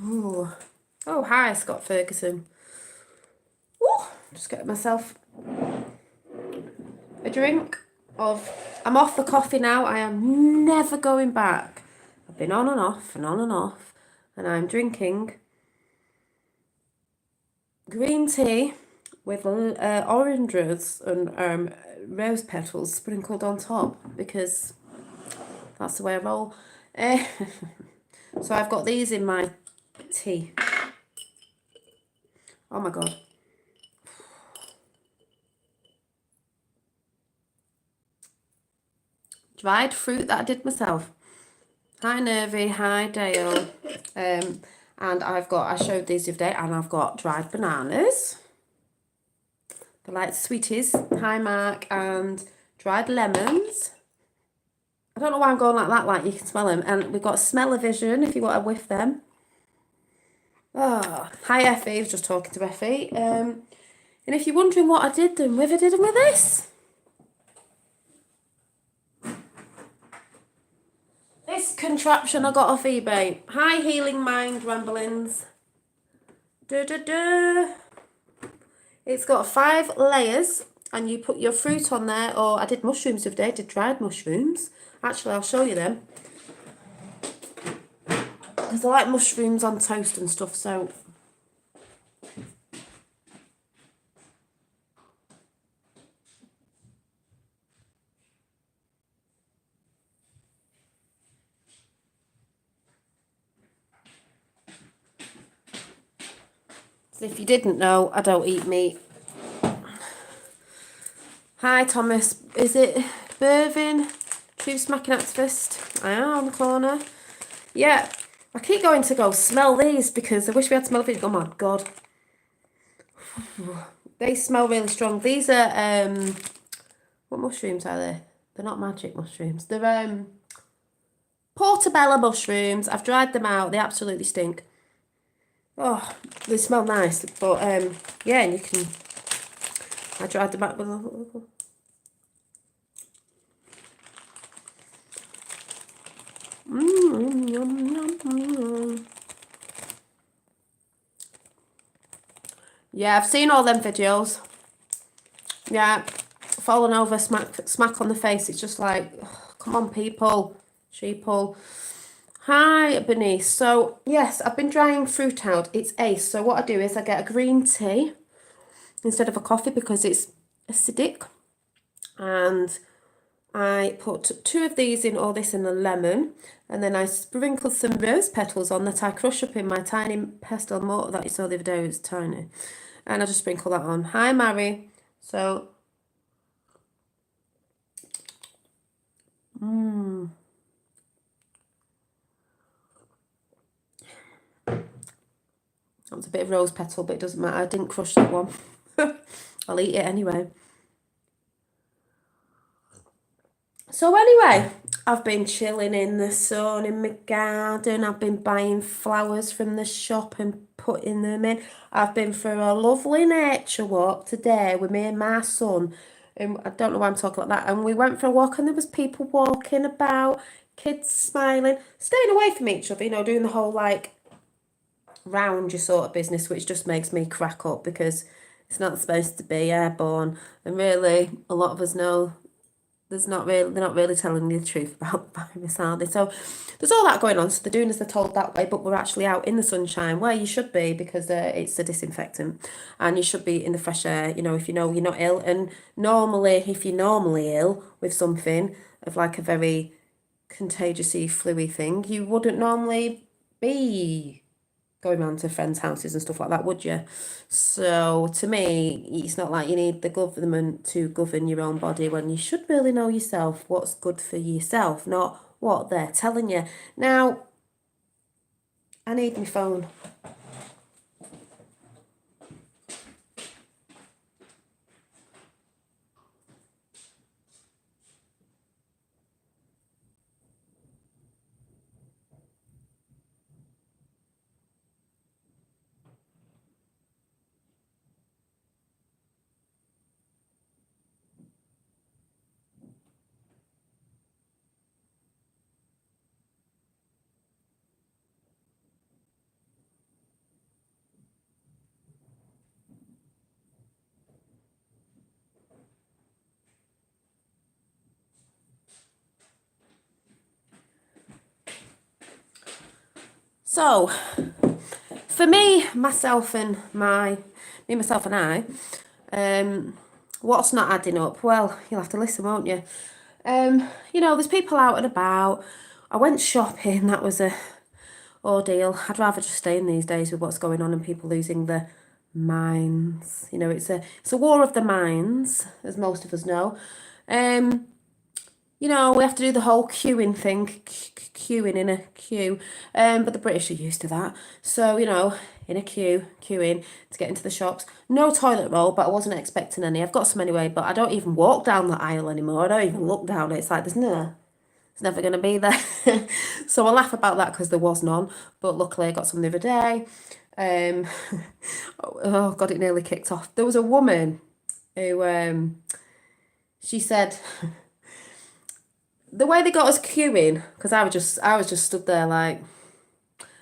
Ooh. Oh, hi, Scott Ferguson. Ooh, just getting myself a drink of. I'm off the coffee now. I am never going back. I've been on and off and on and off, and I'm drinking green tea with oranges and rose petals sprinkled on top because that's the way I roll. Eh, so I've got these in my tea. Oh my god. Dried fruit that I did myself. Hi Nervy, hi Dale. And I showed these the other day, and I've got dried bananas. They're like sweeties. Hi Mark, and dried lemons. I don't know why I'm going like that, like you can smell them. And we've got smell-o-vision if you want to whiff them. Oh, hi Effie, I was just talking to Effie. And if you're wondering what I did them with this. This contraption I got off eBay. Hi Healing Mind Ramblings. It's got 5 layers, and you put your fruit on there, or I did mushrooms the other day, did dried mushrooms. Actually, I'll show you them. Because I like mushrooms on toast and stuff, so... So if you didn't know, I don't eat meat. Hi Thomas, is it Bervin? True Smacking Activist? I am on the corner. Yeah, I keep going to go smell these because I wish we had smell-o-vision. Oh my god. They smell really strong. These are, what mushrooms are they? They're not magic mushrooms. They're, portobello mushrooms. I've dried them out. They absolutely stink. Oh, they smell nice. But, yeah, and you can... I dried them out with a little... Yeah, I've seen all them videos. Yeah, falling over, smack on the face. It's just like, oh, come on, people, sheeple. Hi, Bernice. So, yes, I've been drying fruit out. It's ace. So what I do is I get a green tea instead of a coffee because it's acidic. And I put 2 of these in, all this in a lemon. And then I sprinkle some rose petals on that I crush up in my tiny pestle mortar that you saw the other day. It's tiny. And I just sprinkle that on. Hi, Mary. So, that was a bit of rose petal, but it doesn't matter. I didn't crush that one. I'll eat it anyway. So anyway, I've been chilling in the sun in my garden. I've been buying flowers from the shop and putting them in. I've been for a lovely nature walk today with me and my son. And I don't know why I'm talking like that. And we went for a walk, and there was people walking about, kids smiling, staying away from each other, doing the whole like round your sort of business, which just makes me crack up because it's not supposed to be airborne. And really, a lot of us know they're not really telling you the truth about virus, are they? So there's all that going on. So they're doing as they're told that way, but we're actually out in the sunshine where you should be because it's a disinfectant, and you should be in the fresh air. If you know you're not ill. And normally, if you're normally ill with something of like a very contagiousy, flu-y thing, you wouldn't normally be going around to friends' houses and stuff like that, would you? So to me, it's not like you need the government to govern your own body when you should really know yourself what's good for yourself, not what they're telling you. Now, I need my phone. So, for me, myself and I, what's not adding up? Well, you'll have to listen, won't you? There's people out and about. I went shopping. That was a ordeal. I'd rather just stay in these days with what's going on and people losing their minds. It's a war of the minds, as most of us know. Um, we have to do the whole queuing thing, queuing in a queue. But the British are used to that. So, in a queue, queuing to get into the shops. No toilet roll, but I wasn't expecting any. I've got some anyway, but I don't even walk down the aisle anymore. I don't even look down it. It's like it's never going to be there. So I laugh about that because there was none. But luckily I got some the other day. Um, oh God, it nearly kicked off. There was a woman who she said the way they got us queuing, because I was just stood there like,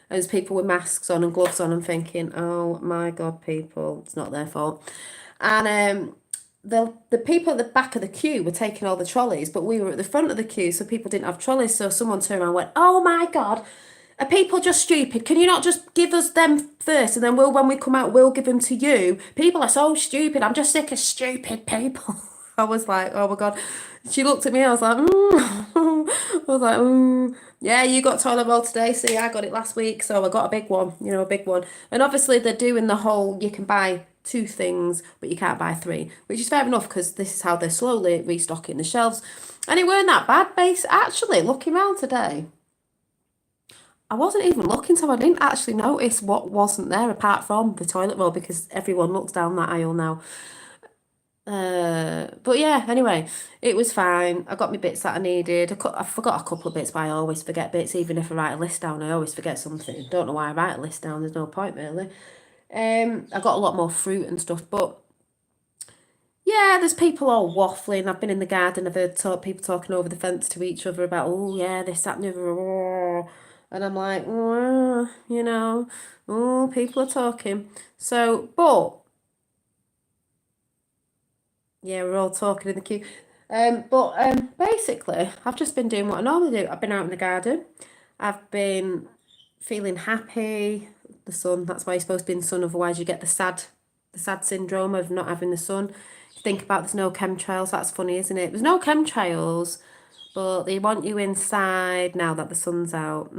there's people with masks on and gloves on and thinking, oh my God, people, it's not their fault. And the people at the back of the queue were taking all the trolleys, but we were at the front of the queue, so people didn't have trolleys. So someone turned around and went, oh my God, are people just stupid? Can you not just give us them first, and then when we come out, we'll give them to you? People are so stupid. I'm just sick of stupid people. I was like, oh my God. She looked at me. I was like, I was like, yeah, you got toilet roll today. See, I got it last week, so I got a big one. A big one. And obviously, they're doing the whole you can buy two things, but you can't buy three, which is fair enough because this is how they're slowly restocking the shelves. And it weren't that bad, base. Actually, looking around today, I wasn't even looking, so I didn't actually notice what wasn't there apart from the toilet roll because everyone looks down that aisle now. But yeah, anyway, it was fine. I got my bits that I needed. I forgot a couple of bits, but I always forget bits. Even if I write a list down, I always forget something. Don't know why I write a list down. There's no point really. I got a lot more fruit and stuff, but yeah, there's people all waffling. I've been in the garden. I've heard people talking over the fence to each other about, oh yeah, this, that, and the other. And I'm like, oh, people are talking. So, but yeah, we're all talking in the queue. But basically, I've just been doing what I normally do. I've been out in the garden. I've been feeling happy. The sun, that's why you're supposed to be in the sun, otherwise you get the sad syndrome of not having the sun. Think about there's no chemtrails, that's funny, isn't it? There's no chemtrails, but they want you inside now that the sun's out.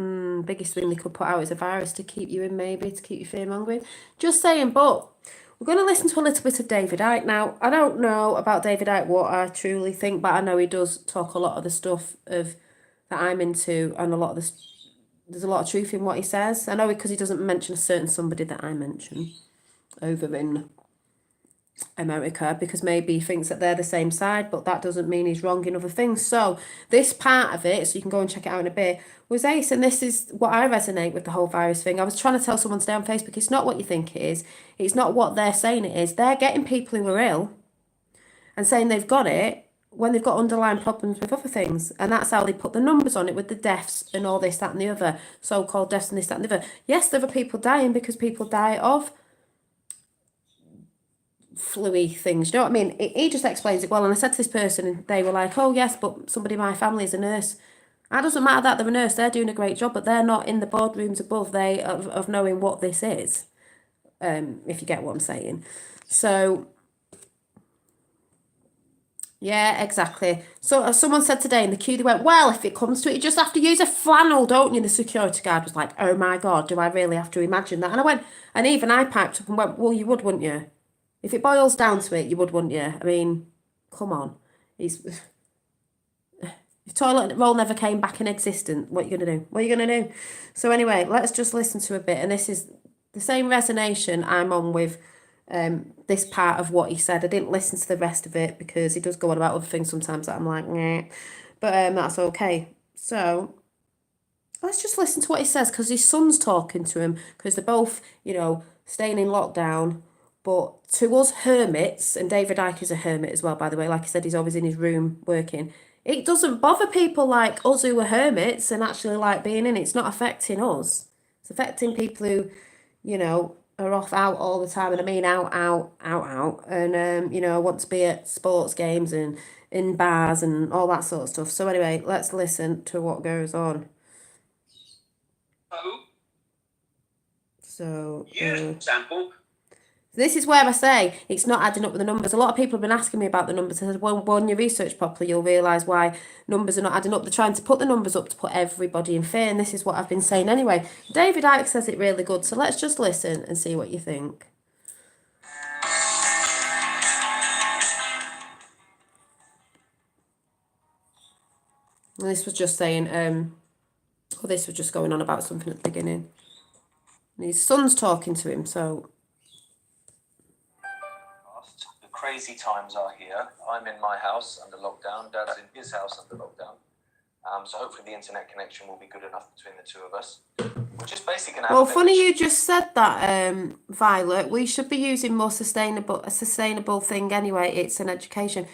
Biggest thing they could put out is a virus to keep you in, maybe, to keep you fear mongering. Just saying, but we're going to listen to a little bit of David Icke. Now, I don't know about David Icke what I truly think, but I know he does talk a lot of the stuff of that I'm into, and there's a lot of truth in what he says. I know because he doesn't mention a certain somebody that I mention over in America, because maybe he thinks that they're the same side, but that doesn't mean he's wrong in other things. So this part of it, so you can go and check it out in a bit, was ace, and this is what I resonate with the whole virus thing. I was trying to tell someone today on Facebook, it's not what you think it is. It's not what they're saying it is. They're getting people who are ill and saying they've got it when they've got underlying problems with other things. And that's how they put the numbers on it with the deaths and all this, that, and the other, so-called deaths and this, that, and the other. Yes, there are people dying because people die of fluey things. You know what I mean? He just explains it well. And I said to this person, and they were like, oh, yes, but somebody in my family is a nurse. It doesn't matter that they're a nurse. They're doing a great job, but they're not in the boardrooms above of knowing what this is, if you get what I'm saying. So, yeah, exactly. So someone said today in the queue, they went, well, if it comes to it, you just have to use a flannel, don't you? And the security guard was like, oh my God, do I really have to imagine that? And I went, and even I piped up and went, well, you would, wouldn't you? If it boils down to it, you would, wouldn't you? I mean, come on. If toilet roll never came back in existence, what are you going to do? What are you going to do? So anyway, let's just listen to a bit. And this is the same resonation I'm on with this part of what he said. I didn't listen to the rest of it because he does go on about other things sometimes that I'm like, nah. But that's okay. So let's just listen to what he says, because his son's talking to him, because they're both, staying in lockdown. But to us hermits, and David Icke is a hermit as well, by the way, like I said, he's always in his room working. It doesn't bother people like us who are hermits and actually like being in it. It's not affecting us. It's affecting people who, are off out all the time. And I mean out, out, out, out. And, want to be at sports games and in bars and all that sort of stuff. So anyway, let's listen to what goes on. So, Use sample. this is where I say it's not adding up with the numbers. A lot of people have been asking me about the numbers. I said, well, when you research properly, you'll realise why numbers are not adding up. They're trying to put the numbers up to put everybody in fear, and this is what I've been saying anyway. David Icke says it really good, so let's just listen and see what you think. And this was just saying, this was just going on about something at the beginning. And his son's talking to him, so... The crazy times are here. I'm in my house under lockdown. Dad's in his house under lockdown. So hopefully the internet connection will be good enough between the two of us. We're just basically going to have Well, funny you just said that, Violet. We should be using a sustainable thing anyway. It's an education.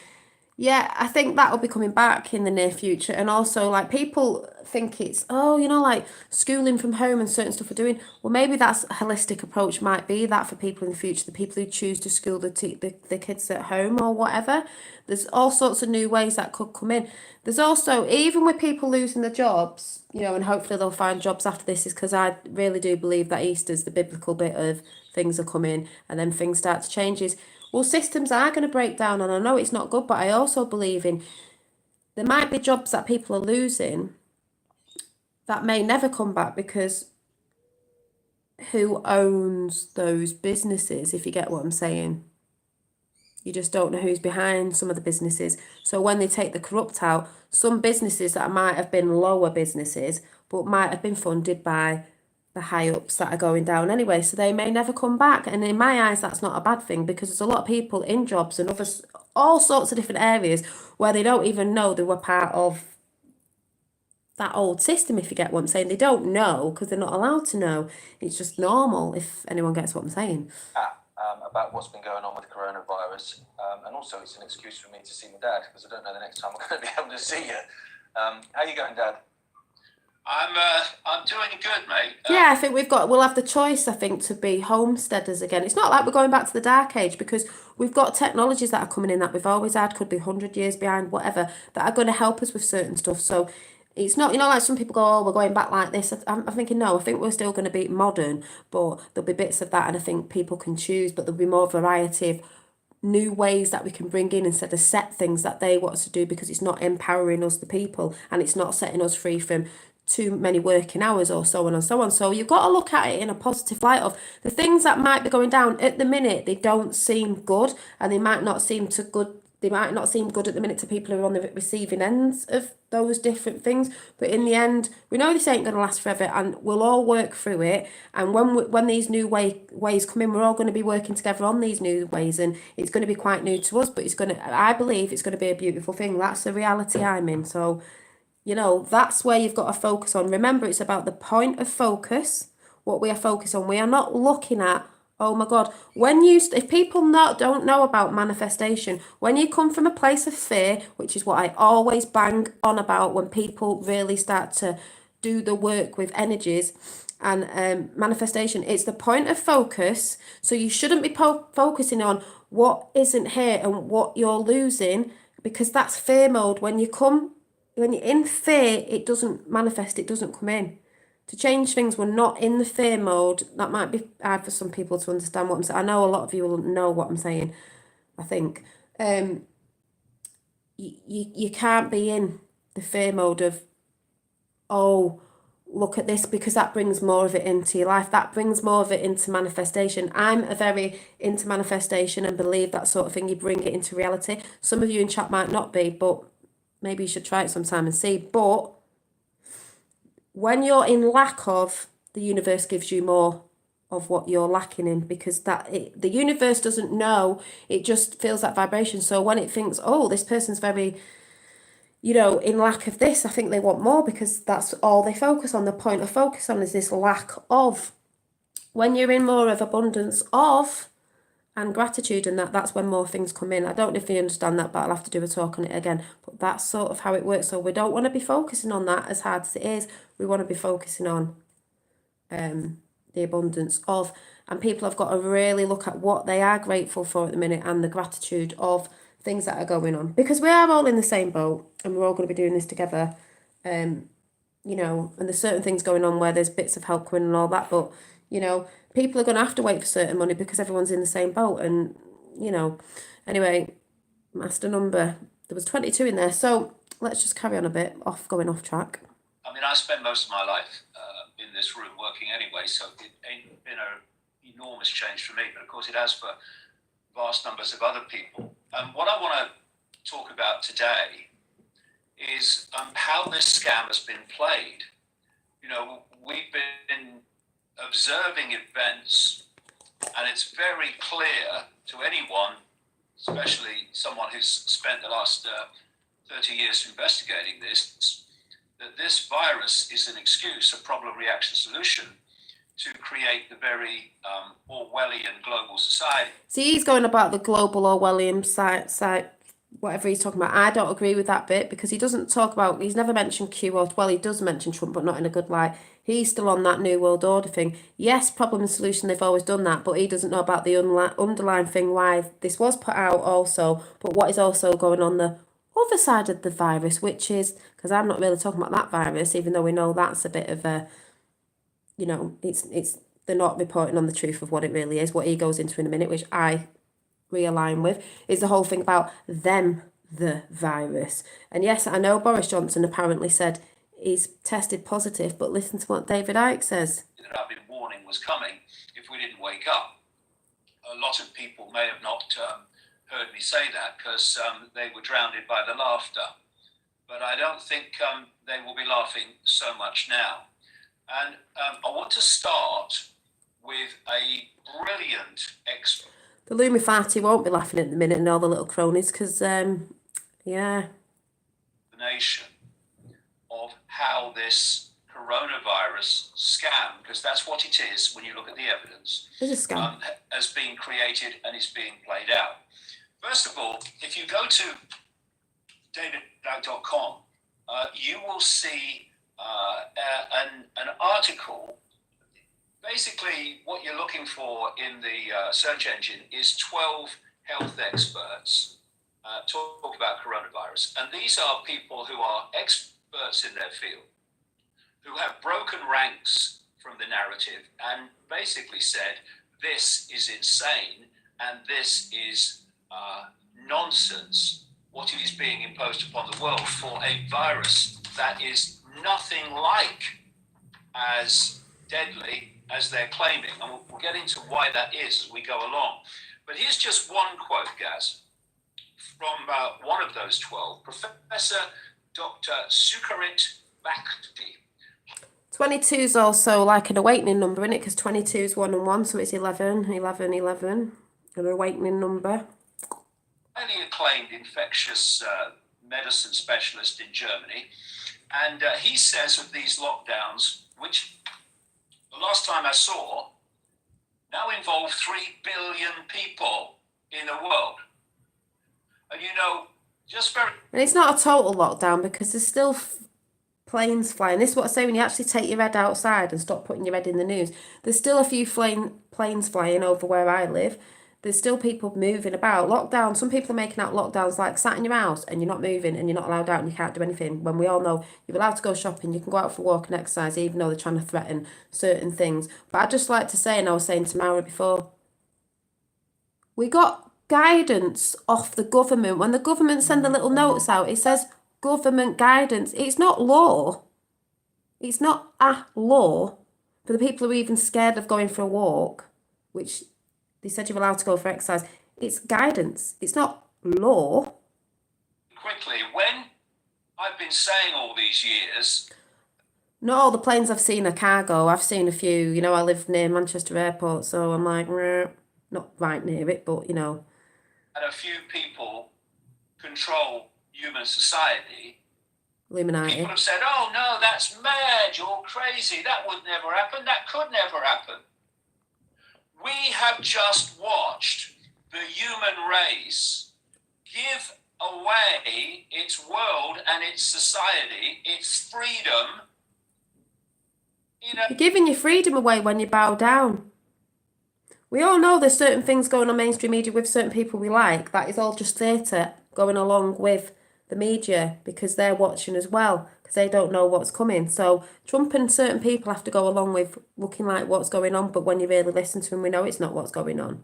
Yeah, I think that'll be coming back in the near future. And also, like, people think it's, like schooling from home and certain stuff we're doing. Well, maybe that's a holistic approach might be that for people in the future, the people who choose to school the kids at home or whatever. There's all sorts of new ways that could come in. There's also, even with people losing their jobs, and hopefully they'll find jobs after this, is because I really do believe that Easter's the biblical bit of things are coming and then things start to change. Well, systems are going to break down, and I know it's not good, but I also believe in there might be jobs that people are losing that may never come back because who owns those businesses, if you get what I'm saying? You just don't know who's behind some of the businesses. So when they take the corrupt out, some businesses that might have been lower businesses, but might have been funded by the high ups that are going down anyway, so they may never come back. And in my eyes, that's not a bad thing, because there's a lot of people in jobs and others, all sorts of different areas where they don't even know they were part of that old system, if you get what I'm saying. They don't know because they're not allowed to know. It's just normal, if anyone gets what I'm saying. About what's been going on with coronavirus, and also it's an excuse for me to see my dad, because I don't know the next time I'm going to be able to see you. How are you going, Dad? I'm doing good, mate. Yeah, I think we'll have the choice, I think, to be homesteaders again. It's not like we're going back to the dark age, because we've got technologies that are coming in that we've always had, could be 100 years behind, whatever, that are going to help us with certain stuff. So it's not, like some people go, oh, we're going back like this. I'm thinking, no, I think we're still going to be modern, but there'll be bits of that, and I think people can choose, but there'll be more variety of new ways that we can bring in instead of set things that they want us to do, because it's not empowering us, the people, and it's not setting us free from too many working hours or so on and so on. So you've got to look at it in a positive light of the things that might be going down at the minute. They don't seem good, and they might not seem good at the minute to people who are on the receiving ends of those different things. But in the end, we know this ain't going to last forever, and we'll all work through it. And when these new ways come in, we're all going to be working together on these new ways, and it's going to be quite new to us, but I believe it's going to be a beautiful thing. That's the reality I'm in. So, that's where you've got to focus on. Remember, it's about the point of focus, what we are focused on. We are not looking at, oh my God, if people don't know about manifestation, when you come from a place of fear, which is what I always bang on about when people really start to do the work with energies and manifestation, it's the point of focus. So you shouldn't be focusing on what isn't here and what you're losing, because that's fear mode. When you're in fear, it doesn't manifest, it doesn't come in. To change things, we're not in the fear mode. That might be hard for some people to understand what I'm saying. I know a lot of you will know what I'm saying, I think. You can't be in the fear mode of, oh, look at this, because that brings more of it into your life. That brings more of it into manifestation. I'm a very into manifestation and believe that sort of thing. You bring it into reality. Some of you in chat might not be, but maybe you should try it sometime and see. But when you're in lack of, the universe gives you more of what you're lacking in, because the universe doesn't know. It just feels that vibration. So when it thinks, oh, this person's very, in lack of this, I think they want more, because that's all they focus on. The point of focus on is this lack of. When you're in more of abundance of and gratitude, and that's when more things come in. I don't know if you understand that, but I'll have to do a talk on it again. But that's sort of how it works. So we don't want to be focusing on that as hard as it is. We want to be focusing on the abundance of. And people have got to really look at what they are grateful for at the minute, and the gratitude of things that are going on. Because we are all in the same boat, and we're all going to be doing this together. And there's certain things going on where there's bits of help coming and all that, but You know, people are going to have to wait for certain money because everyone's in the same boat. And, you know, anyway, master number, there was 22 in there. So let's just carry on a bit, going off track. I mean, I spent most of my life in this room working anyway, so it ain't been an enormous change for me, but of course it has for vast numbers of other people. And what I want to talk about today is how this scam has been played. You know, we've been observing events, and it's very clear to anyone, especially someone who's spent the last 30 years investigating this, that this virus is an excuse, a problem, reaction, solution to create the very Orwellian global society. See, he's going about the global Orwellian site, whatever he's talking about. I don't agree with that bit because he doesn't talk about, he's never mentioned Q or, well, he does mention Trump, but not in a good light. He's still on that New World Order thing. Yes, problem and solution, they've always done that, but he doesn't know about the underlying thing, why this was put out also, but what is also going on the other side of the virus, which is, because I'm not really talking about that virus, even though we know that's a bit of a, you know, it's they're not reporting on the truth of what it really is, what he goes into in a minute, which I realign with, is the whole thing about them, the virus. And yes, I know Boris Johnson apparently said he's tested positive, but listen to what David Icke says. That I've been warning was coming if we didn't wake up. A lot of people may have not heard me say that because they were drowned by the laughter. But I don't think they will be laughing so much now. And I want to start with a brilliant expert. The Lumifati won't be laughing at the minute and all the little cronies because, yeah. Explanation of how this coronavirus scam, because that's what it is when you look at the evidence, It's a scam. has been created and is being played out. First of all, if you go to daviddag.com, you will see an article. Basically, what you're looking for in the search engine is 12 health experts talk about coronavirus. And these are people who are experts in their field, who have broken ranks from the narrative and basically said, this is insane and this is nonsense, what is being imposed upon the world for a virus that is nothing like as deadly as they're claiming. And we'll get into why that is as we go along. But here's just one quote, Gaz, from one of those 12, Professor Dr. Sucharit Bhakti. 22 is also like an awakening number, isn't it? Because 22 is 1 and 1, so it's 11, 11, 11. An awakening number. Highly acclaimed infectious medicine specialist in Germany. And he says of these lockdowns, which the last time I saw, now involve 3 billion people in the world. And you know, just very... And it's not a total lockdown because there's still planes flying. This is what I say, when you actually take your head outside and stop putting your head in the news, there's still a few planes flying over where I live. There's still people moving about. Lockdown, some people are making out lockdowns like sat in your house and you're not moving and you're not allowed out and you can't do anything. When we all know you're allowed to go shopping, you can go out for a walk and exercise, even though they're trying to threaten certain things. But I'd just like to say, and I was saying to Mara before, we got guidance off the government. When the government send the little notes out, it says government guidance. It's not law. It's not a law for the people who are even scared of going for a walk, which they said you're allowed to go for exercise. It's guidance. It's not law. Quickly, when I've been saying all these years... Not all the planes I've seen are cargo. I've seen a few. You know, I live near Manchester Airport, so I'm like, not right near it, but, you know. And a few people control human society. Illuminati. People have said, oh, no, that's mad. You're crazy. That would never happen. That could never happen. We have just watched the human race give away its world and its society, its freedom. You know, you're giving your freedom away when you bow down. We all know there's certain things going on mainstream media with certain people we like. That is all just theatre going along with the media because they're watching as well. because they don't know what's coming. So Trump and certain people have to go along with looking like what's going on, but when you really listen to them, we know it's not what's going on.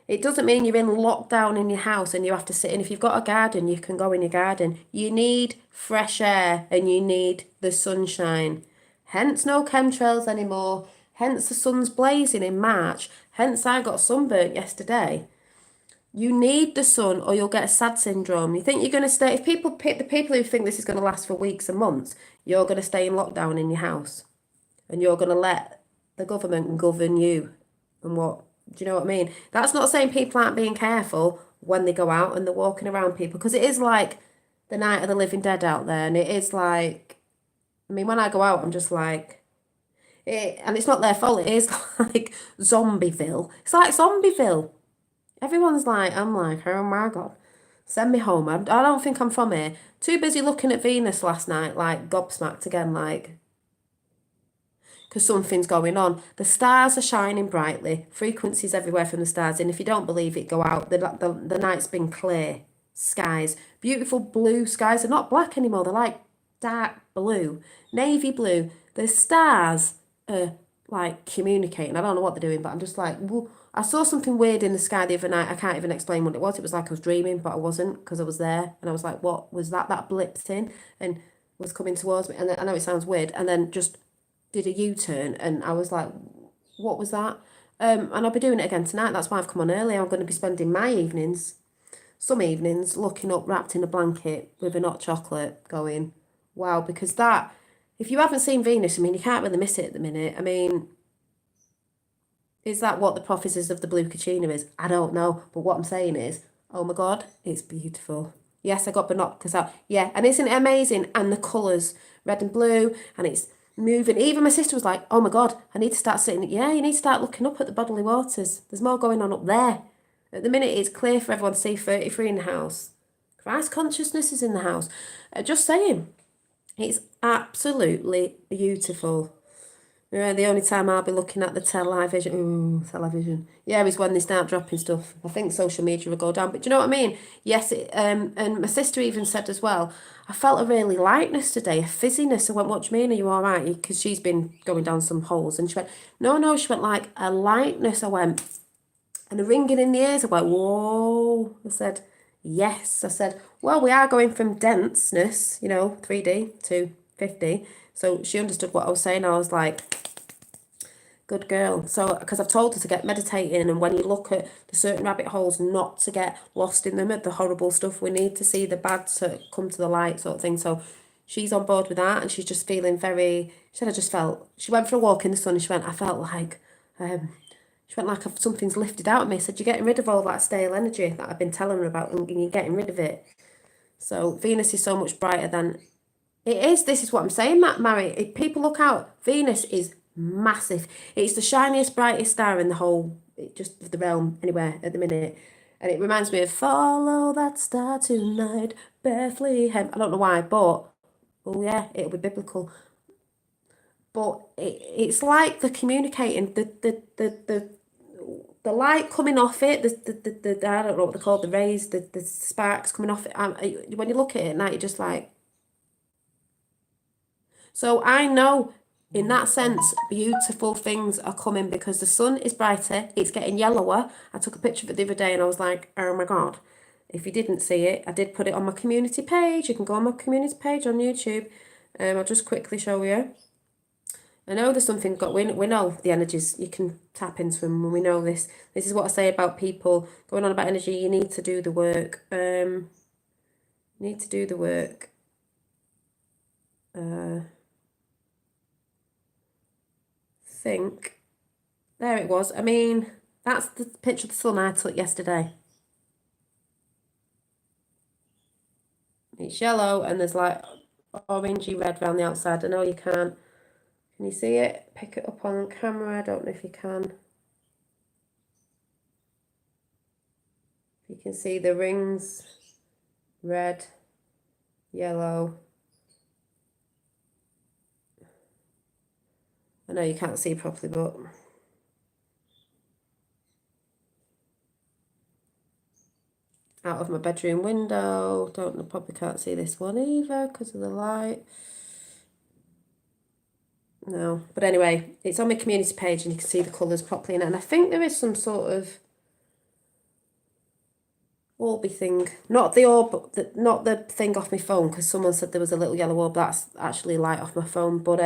It doesn't mean you're in lockdown in your house and you have to sit in. If you've got a garden, you can go in your garden. You need fresh air and you need the sunshine. Hence no chemtrails anymore. Hence the sun's blazing in March. Hence I got sunburnt yesterday. You need the sun or you'll get a sad syndrome. You think you're going to stay, if people pick the people who think this is going to last for weeks and months, you're going to stay in lockdown in your house and you're going to let the government govern you. And what, do you know what I mean? That's not saying people aren't being careful when they go out and they're walking around people, because it is like the night of the living dead out there. And it is like, I mean, when I go out, I'm just like, and it's not their fault, it is like Zombieville. It's like Zombieville. Everyone's like, I'm like, oh my God, send me home. I don't think I'm from here. Too busy looking at Venus last night, like gobsmacked again, like, because something's going on. The stars are shining brightly, frequencies everywhere from the stars. And if you don't believe it, go out. The night's been clear, skies, beautiful blue skies. They're not black anymore, they're like dark blue, navy blue. The stars are like communicating. I don't know what they're doing, but I'm just like, whoa. I saw something weird in the sky the other night. I can't even explain what it was. It was like I was dreaming, but I wasn't, because I was there. And I was like, what was that? That blipped in and was coming towards me. And then, I know it sounds weird. And then just did a U-turn. And I was like, what was that? And I'll be doing it again tonight. That's why I've come on early. I'm going to be spending my evenings, some evenings, looking up, wrapped in a blanket with an hot chocolate going, wow. Because that, if you haven't seen Venus, I mean, you can't really miss it at the minute. I mean, is that what the prophecies of the blue Kachina is? I don't know. But what I'm saying is, oh my God, it's beautiful. Yes, I got binoculars out. Yeah, and isn't it amazing? And the colours, red and blue, and it's moving. Even my sister was like, oh my God, I need to start sitting. Yeah, you need to start looking up at the bodily waters. There's more going on up there. At the minute, it's clear for everyone to see 33 in the house. Christ consciousness is in the house. Just saying, it's absolutely beautiful. Yeah, the only time I'll be looking at the television, yeah, is when they start dropping stuff. I think social media will go down, but do you know what I mean? Yes, and my sister even said as well, I felt a really lightness today, a fizziness. I went, what do you mean, are you all right? Because she's been going down some holes, and she went, no, she went like a lightness. I went, and a ringing in the ears. I went, whoa. I said, yes. I said, well, we are going from denseness, 3D to 50. So she understood what I was saying. I was like, good girl. So, because I've told her to get meditating, and when you look at the certain rabbit holes, not to get lost in them, at the horrible stuff. We need to see the bad to come to the light, sort of thing. So she's on board with that, and she's just feeling very, she said, she went for a walk in the sun, and she went, I felt like, something's lifted out of me. I said, you're getting rid of all that stale energy that I've been telling her about, and you're getting rid of it. So Venus is so much brighter than it is. This is what I'm saying, Mary. If people look out, Venus is massive. It's the shiniest, brightest star in the whole, just the realm, anywhere at the minute. And it reminds me of Follow That Star Tonight, Bethlehem. I don't know why, but, oh yeah, it'll be biblical. But it's like the communicating, the light coming off it, the I don't know what they're called, the rays, the sparks coming off it. When you look at it at night, you're just like, so I know in that sense, beautiful things are coming because the sun is brighter, it's getting yellower. I took a picture of it the other day and I was like, oh my God. If you didn't see it, I did put it on my community page. You can go on my community page on YouTube. I'll just quickly show you. I know there's something we know the energies, you can tap into them, and we know this. This is what I say about people going on about energy. You need to do the work. Need to do the work. Think. There it was. I mean, that's the picture of the sun I took yesterday. It's yellow and there's like orangey red around the outside. I know you can't. Can you see it? Pick it up on camera. I don't know if you can. You can see the rings, red, yellow. I know you can't see properly, but out of my bedroom window. Probably can't see this one either because of the light. No, but anyway, it's on my community page and you can see the colours properly in it. And I think there is some sort of orby thing, not the orb, not the thing off my phone, because someone said there was a little yellow orb. That's actually light off my phone. But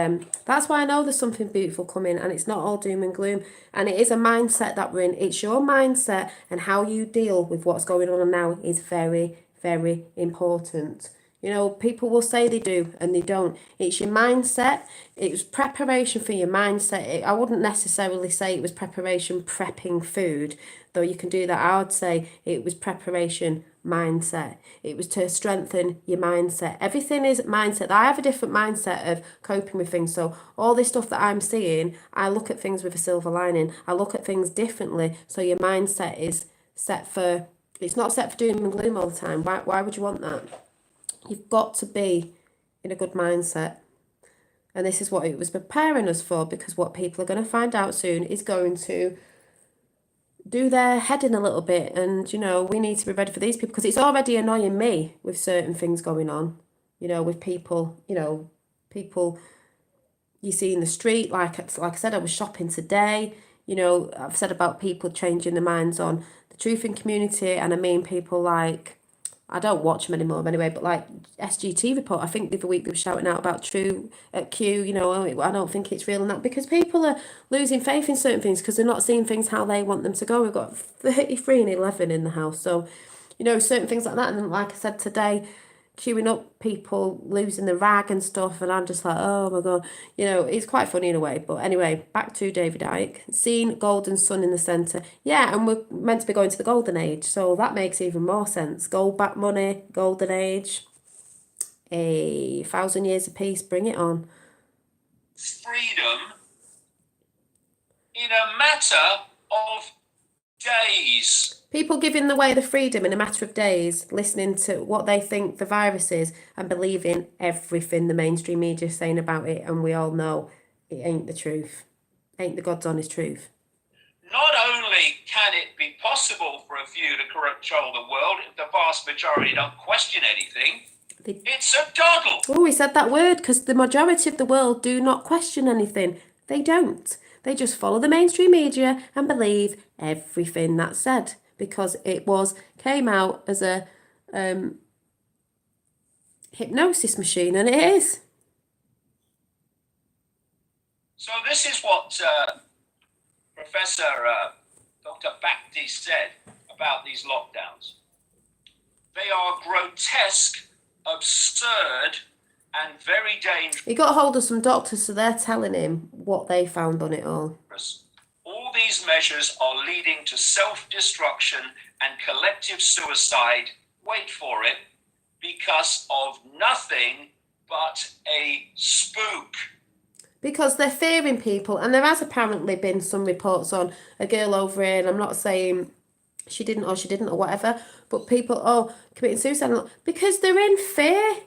that's why I know there's something beautiful coming, and it's not all doom and gloom. And it is a mindset that we're in. It's your mindset, and how you deal with what's going on now is very, very important. You know, people will say they do and they don't. It's your mindset. It was preparation for your mindset. I wouldn't necessarily say it was preparation prepping food, though you can do that. I would say it was preparation mindset. It was to strengthen your mindset. Everything is mindset. I have a different mindset of coping with things. So all this stuff that I'm seeing, I look at things with a silver lining. I look at things differently. So your mindset is set for, it's not set for doom and gloom all the time. Why would you want that? You've got to be in a good mindset. And this is what it was preparing us for, because what people are going to find out soon is going to do their head in a little bit. And, you know, we need to be ready for these people, because it's already annoying me with certain things going on, you know, with people, people you see in the street. Like I said, I was shopping today. You know, I've said about people changing their minds on the truthing community, and I mean people like, I don't watch them anymore anyway, but like SGT report, I think the other week they were shouting out about True at Q, you know, I don't think it's real and that, because people are losing faith in certain things because they're not seeing things how they want them to go. We've got 33 and 11 in the house. So, you know, certain things like that. And then, like I said today, queuing up people losing the rag and stuff, and I'm just like, oh my god, you know, it's quite funny in a way. But anyway, back to David Icke. Seen golden sun in the centre. Yeah, and we're meant to be going to the golden age, so that makes even more sense. Gold back money, golden age, 1,000 years of peace, bring it on. Freedom in a matter of days. People giving away the freedom in a matter of days, listening to what they think the virus is and believing everything the mainstream media is saying about it, and we all know it ain't the truth. Ain't the God's honest truth. Not only can it be possible for a few to control the world if the vast majority don't question anything, it's a doddle. Oh, he said that word, because the majority of the world do not question anything. They don't. They just follow the mainstream media and believe everything that's said, because it came out as a hypnosis machine, and it is. So this is what Professor Dr. Bhakti said about these lockdowns. They are grotesque, absurd, and very dangerous. He got hold of some doctors, so they're telling him what they found on it all. All these measures are leading to self-destruction and collective suicide, wait for it, because of nothing but a spook. Because they're fearing people, and there has apparently been some reports on a girl over here, and I'm not saying she didn't or whatever, but people, committing suicide, because they're in fear.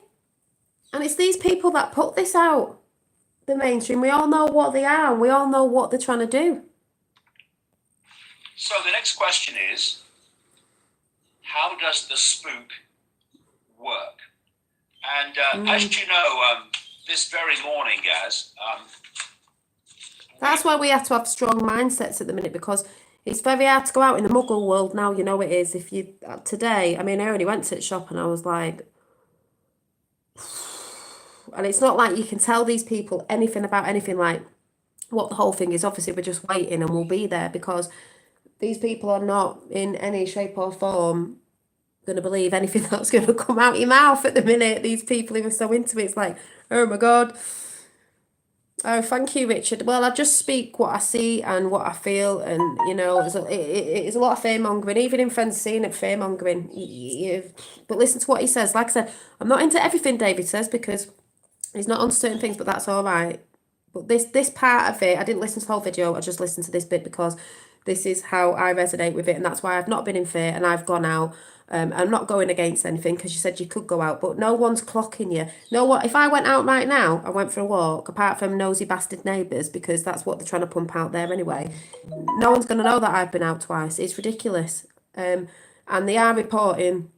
And it's these people that put this out, the mainstream. We all know what they are, and we all know what they're trying to do. So the next question is, how does the spook work? And as you know, this very morning, Gaz, that's why we have to have strong mindsets at the minute, because it's very hard to go out in the muggle world now. You know it is. If you today, I mean, I only went to the shop and I was like, and it's not like you can tell these people anything about anything, like what the whole thing is. Obviously, we're just waiting and we'll be there, because these people are not in any shape or form going to believe anything that's going to come out your mouth at the minute. These people who are so into it, it's like, oh my God. Oh, thank you, Richard. Well, I just speak what I see and what I feel, and you know, it's a lot of fear mongering, even in friends seeing it, fear mongering. But listen to what he says. Like I said, I'm not into everything David says, because he's not on certain things, but that's all right. But this part of it, I didn't listen to the whole video. I just listened to this bit because this is how I resonate with it, and that's why I've not been in fear and I've gone out. I'm not going against anything, because you said you could go out, but no one's clocking you. No what? If I went out right now, I went for a walk, apart from nosy bastard neighbours, because that's what they're trying to pump out there anyway. No one's going to know that I've been out twice. It's ridiculous. and they are reporting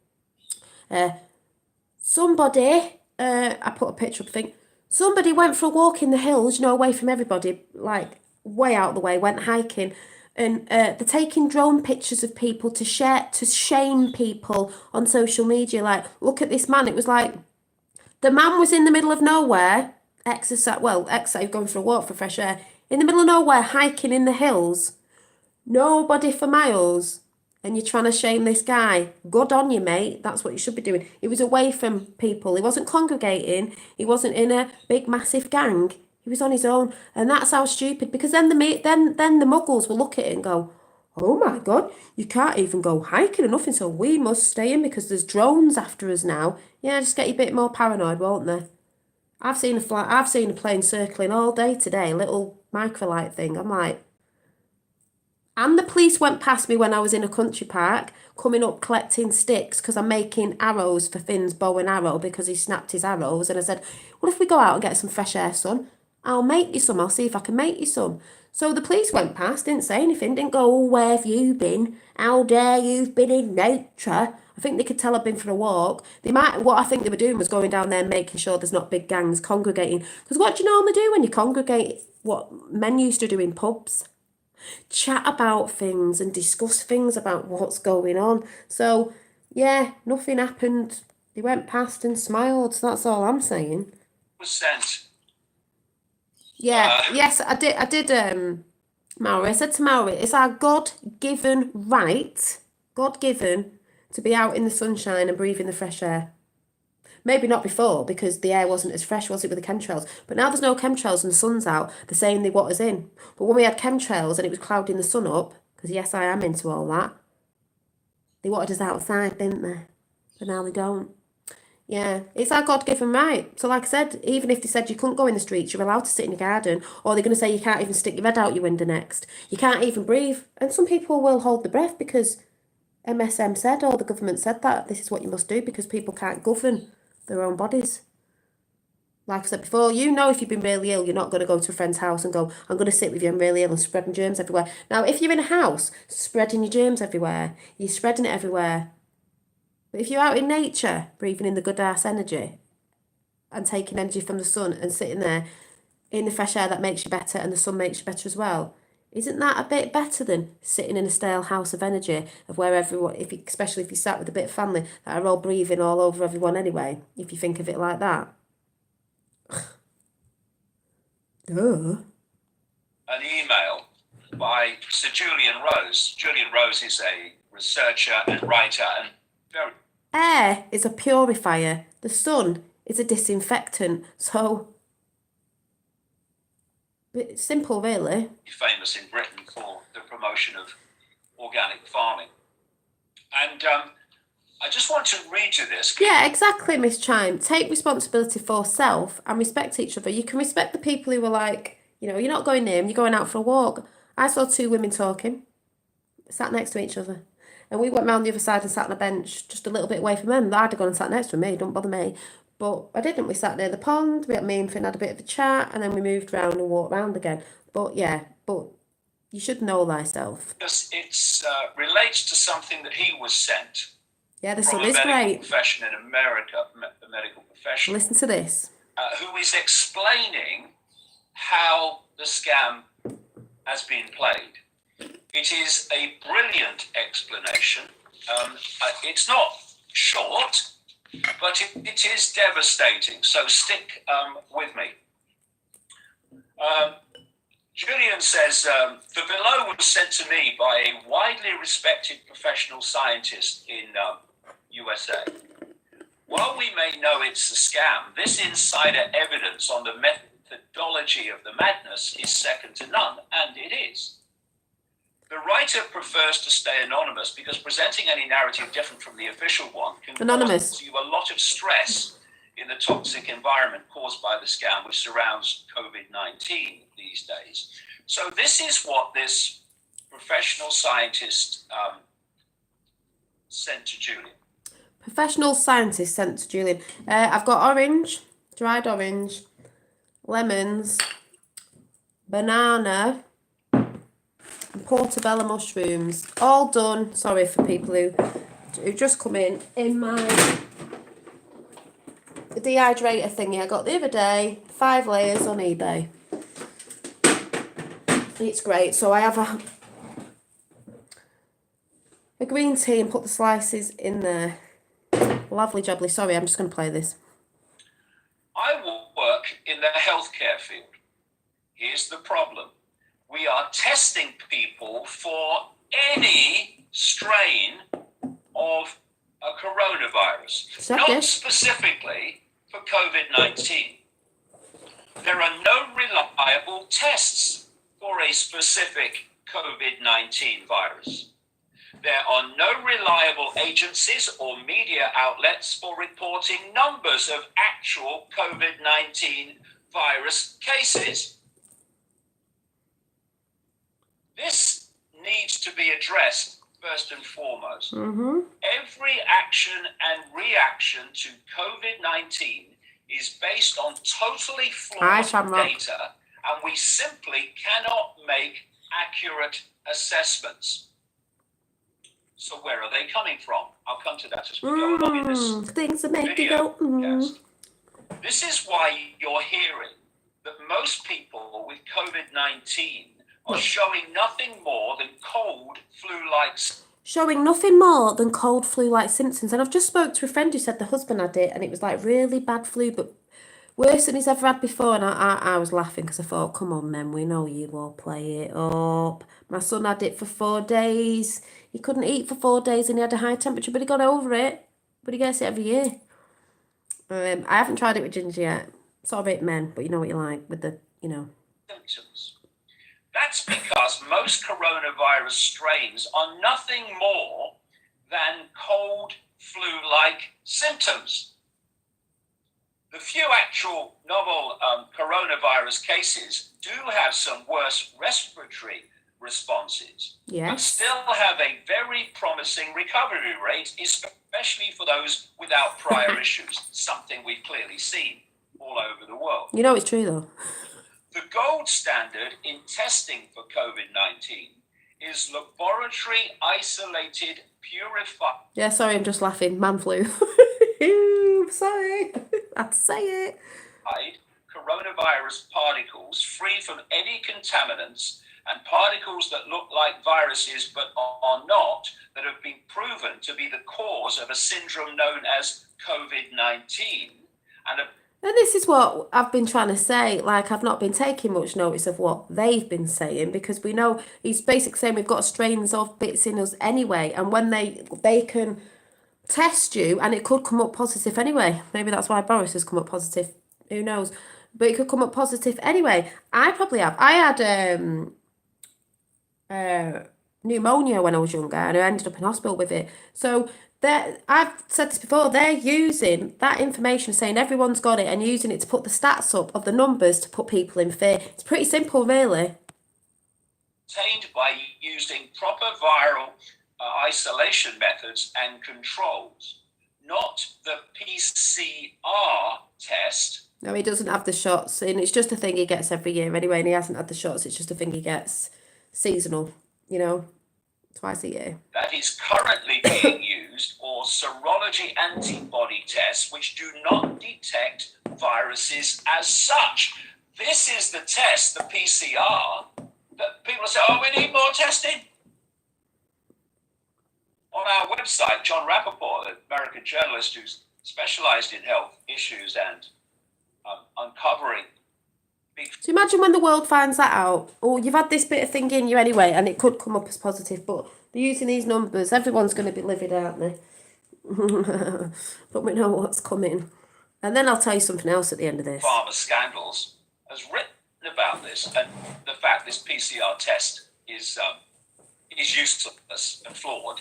somebody, I put a picture up, I think, somebody went for a walk in the hills, away from everybody, like way out the way, went hiking, and they're taking drone pictures of people to shame people on social media. Like, look at this man. It was like, the man was in the middle of nowhere, exercise, going for a walk for fresh air, in the middle of nowhere, hiking in the hills, nobody for miles, and you're trying to shame this guy. Good on you, mate. That's what you should be doing. He was away from people. He wasn't congregating. He wasn't in a big, massive gang. He was on his own, and that's how stupid. Because then the muggles will look at it and go, "Oh my God, you can't even go hiking or nothing, so we must stay in because there's drones after us now." Yeah, just get you a bit more paranoid, won't they? I've seen a plane circling all day today, little microlight thing. I'm like, and the police went past me when I was in a country park, coming up collecting sticks because I'm making arrows for Finn's bow and arrow because he snapped his arrows. And I said, "What if we go out and get some fresh air, son? I'll make you some. I'll see if I can make you some." So the police went past, didn't say anything, didn't go, "Oh, where have you been? How dare you've been in nature?" I think they could tell I've been for a walk. What I think they were doing was going down there and making sure there's not big gangs congregating. Because what do you normally do when you congregate? What men used to do in pubs? Chat about things and discuss things about what's going on. So, yeah, nothing happened. They went past and smiled. So that's all I'm saying. Was sent. Yeah, yes, I did, Maori. I said to Maori, it's our God-given right, God-given, to be out in the sunshine and breathing the fresh air. Maybe not before, because the air wasn't as fresh, was it, with the chemtrails? But now there's no chemtrails and the sun's out, they're saying they want us in. But when we had chemtrails and it was clouding the sun up, because yes, I am into all that, they wanted us outside, didn't they? But now they don't. Yeah, it's our God-given right. So like I said, even if they said you couldn't go in the streets, you're allowed to sit in your garden, or they're going to say you can't even stick your head out your window next. You can't even breathe. And some people will hold their breath because MSM said, or the government said that this is what you must do because people can't govern their own bodies. Like I said before, if you've been really ill, you're not going to go to a friend's house and go, "I'm going to sit with you, I'm really ill," and spreading germs everywhere. Now, if you're in a house spreading your germs everywhere, you're spreading it everywhere. But if you're out in nature, breathing in the good ass energy and taking energy from the sun and sitting there in the fresh air that makes you better and the sun makes you better as well, isn't that a bit better than sitting in a stale house of energy of where everyone, especially if you sat with a bit of family that are all breathing all over everyone anyway, if you think of it like that? Duh. An email by Sir Julian Rose. Julian Rose is a researcher and writer and very... Air is a purifier. The sun is a disinfectant. So, it's simple, really. famous in Britain for the promotion of organic farming. And I just want to read you this. Yeah, exactly, Miss Chime. Take responsibility for self and respect each other. You can respect the people who are like, you're not going near them, you're going out for a walk. I saw two women talking, sat next to each other. And we went round the other side and sat on a bench just a little bit away from them. I'd have gone and sat next to me, don't bother me. But I didn't. We sat near the pond, me and Finn had a bit of a chat, and then we moved round and walked round again. But you should know thyself. Because it relates to something that he was sent. Yeah, the from sun is a medical great. profession in America, a medical professional. Listen to this. Who is explaining how the scam has been played. It is a brilliant explanation. It's not short, but it is devastating. So stick with me. Julian says, the below was sent to me by a widely respected professional scientist in USA. While we may know it's a scam, this insider evidence on the methodology of the madness is second to none, and it is. The writer prefers to stay anonymous because presenting any narrative different from the official one can cause you a lot of stress in the toxic environment caused by the scam which surrounds COVID-19 these days. So this is what this professional scientist sent to Julian. Professional scientist sent to Julian. I've got orange, dried orange, lemons, banana, and portobello mushrooms. All done. Sorry for people who It just come in my dehydrator thingy I got the other day. 5 layers on eBay. It's great. So I have a green tea and put the slices in there. Lovely jubbly. Sorry, I'm just going to play this. I will work in the healthcare field. Here's the problem. We are testing people for any strain of a coronavirus, not specifically for COVID-19. There are no reliable tests for a specific COVID-19 virus. There are no reliable agencies or media outlets for reporting numbers of actual COVID-19 virus cases. This needs to be addressed first and foremost. Every action and reaction to COVID-19 is based on totally flawed data, and we simply cannot make accurate assessments. So where are they coming from? I'll come to that as we go along in this things that make you video go, cast. This is why you're hearing that most people with COVID-19 are showing nothing more than cold, flu-like showing nothing more than cold flu-like symptoms. And I've just spoke to a friend who said the husband had it and it was like really bad flu, but worse than he's ever had before. And I was laughing because I thought, come on, men, we know you will play it up. My son had it for 4 days. He couldn't eat for 4 days and he had a high temperature, but he got over it. But he gets it every year. I haven't tried it with Ginger yet. Sorry, men, but you know what you like with the, symptoms. That's because most coronavirus strains are nothing more than cold flu-like symptoms. The few actual novel coronavirus cases do have some worse respiratory responses, but still have a very promising recovery rate, especially for those without prior issues, something we've clearly seen all over the world. You know it's true though. The gold standard in testing for COVID-19 is laboratory isolated purified. Yeah, sorry, I'm just laughing. Man flu. Sorry, I had to say it. Coronavirus particles free from any contaminants and particles that look like viruses but are not, that have been proven to be the cause of a syndrome known as COVID-19 And this is what I've been trying to say. Like, I've not been taking much notice of what they've been saying because we know he's basically saying we've got strains of bits in us anyway. And when they can test you and it could come up positive anyway. Maybe that's why Boris has come up positive. Who knows? But it could come up positive anyway. I probably have. I had pneumonia when I was younger and I ended up in hospital with it. So I've said this before, they're using that information, saying everyone's got it and using it to put the stats up of the numbers to put people in fear. It's pretty simple, really. Obtained by using proper viral isolation methods and controls, not the PCR test. No, he doesn't have the shots, and it's just a thing he gets every year anyway, and he hasn't had the shots. It's just a thing he gets seasonal, twice a year. That is currently being used for serology antibody tests, which do not detect viruses as such. This is the test, the PCR, that people say, oh, we need more testing. On our website, John Rappaport, an American journalist who's specialized in health issues and uncovering big... So imagine when the world finds that out. Oh, you've had this bit of thing in you anyway, and it could come up as positive, but they're using these numbers. Everyone's going to be livid, aren't they? But we know what's coming. And then I'll tell you something else at the end of this. Pharma Scandals has written about this and the fact this PCR test is useless and flawed.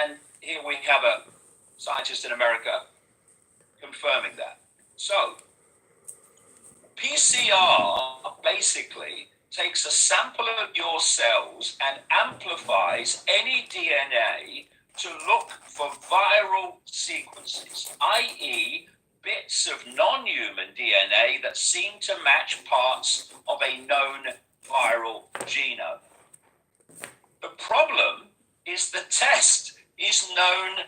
And here we have a scientist in America confirming that. So, PCR basically takes a sample of your cells and amplifies any DNA to look for viral sequences, i.e., bits of non-human DNA that seem to match parts of a known viral genome. The problem is the test is known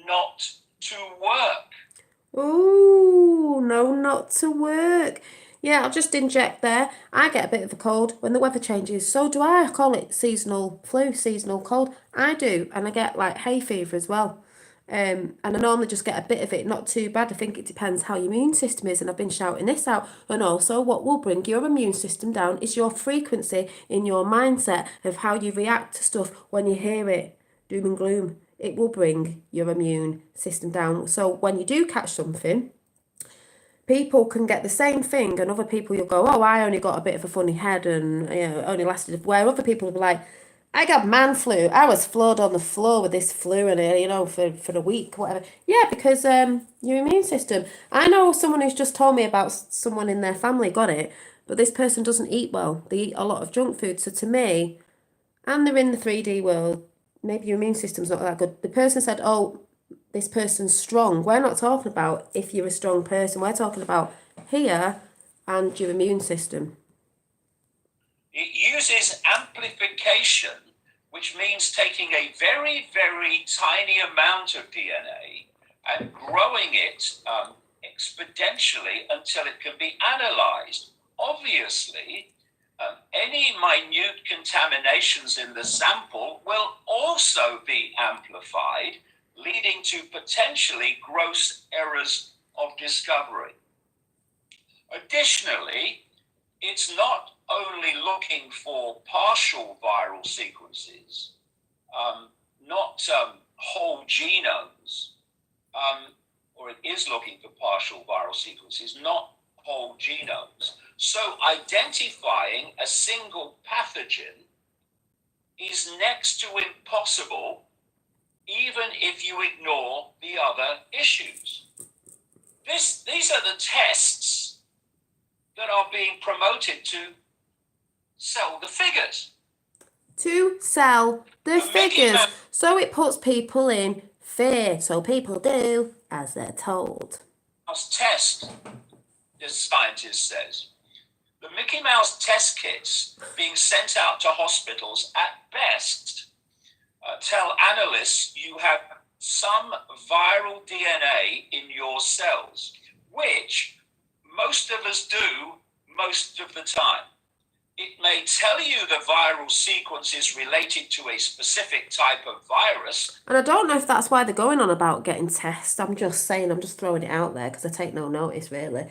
not to work. Ooh, no, not to work. Yeah, I'll just inject there. I get a bit of a cold when the weather changes. So do I. I call it seasonal flu, seasonal cold. I do. And I get like hay fever as well. And I normally just get a bit of it, not too bad. I think it depends how your immune system is. And I've been shouting this out. And also, what will bring your immune system down is your frequency in your mindset of how you react to stuff when you hear it. Doom and gloom. It will bring your immune system down. So when you do catch something, people can get the same thing, and other people you'll go, oh, I only got a bit of a funny head, and only lasted. Where other people will be like, I got man flu. I was floored on the floor with this flu, and for a week, whatever. Yeah, because your immune system. I know someone who's just told me about someone in their family got it, but this person doesn't eat well. They eat a lot of junk food. So to me, and they're in the 3D world, maybe your immune system's not that good. The person said, oh, this person's strong. We're not talking about if you're a strong person. We're talking about here and your immune system. It uses amplification, which means taking a very, very tiny amount of DNA and growing it exponentially until it can be analyzed. Obviously, any minute contaminations in the sample will also be amplified, leading to potentially gross errors of discovery. Additionally, it's not only looking for partial viral sequences, not whole genomes, or it is looking for partial viral sequences, not whole genomes. So identifying a single pathogen is next to impossible, even if you ignore the other issues. These are the tests that are being promoted to sell the figures. To sell the figures. So it puts people in fear. So people do as they're told. Test, the scientist says. The Mickey Mouse test kits being sent out to hospitals at best tell analysts you have some viral DNA in your cells, which most of us do most of the time. It may tell you the viral sequence is related to a specific type of virus. And I don't know if that's why they're going on about getting tests. I'm just saying, I'm just throwing it out there because I take no notice, really.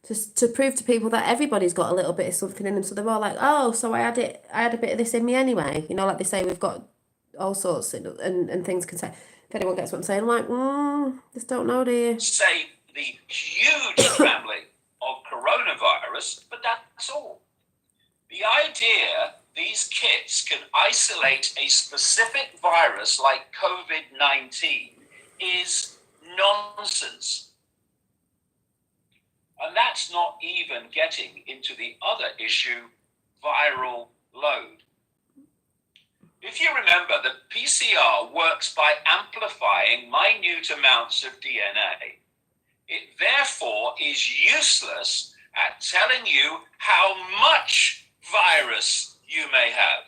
Just to prove to people that everybody's got a little bit of something in them. So they're all like, oh, so I had a bit of this in me anyway. You know, like they say, we've got all sorts and things can say. If anyone gets what I'm saying, I'm like, just don't know, do you? Say the huge family of coronavirus, but that's all. The idea these kits can isolate a specific virus like COVID-19 is nonsense. And that's not even getting into the other issue, viral load. If you remember, the PCR works by amplifying minute amounts of DNA. It therefore is useless at telling you how much virus you may have.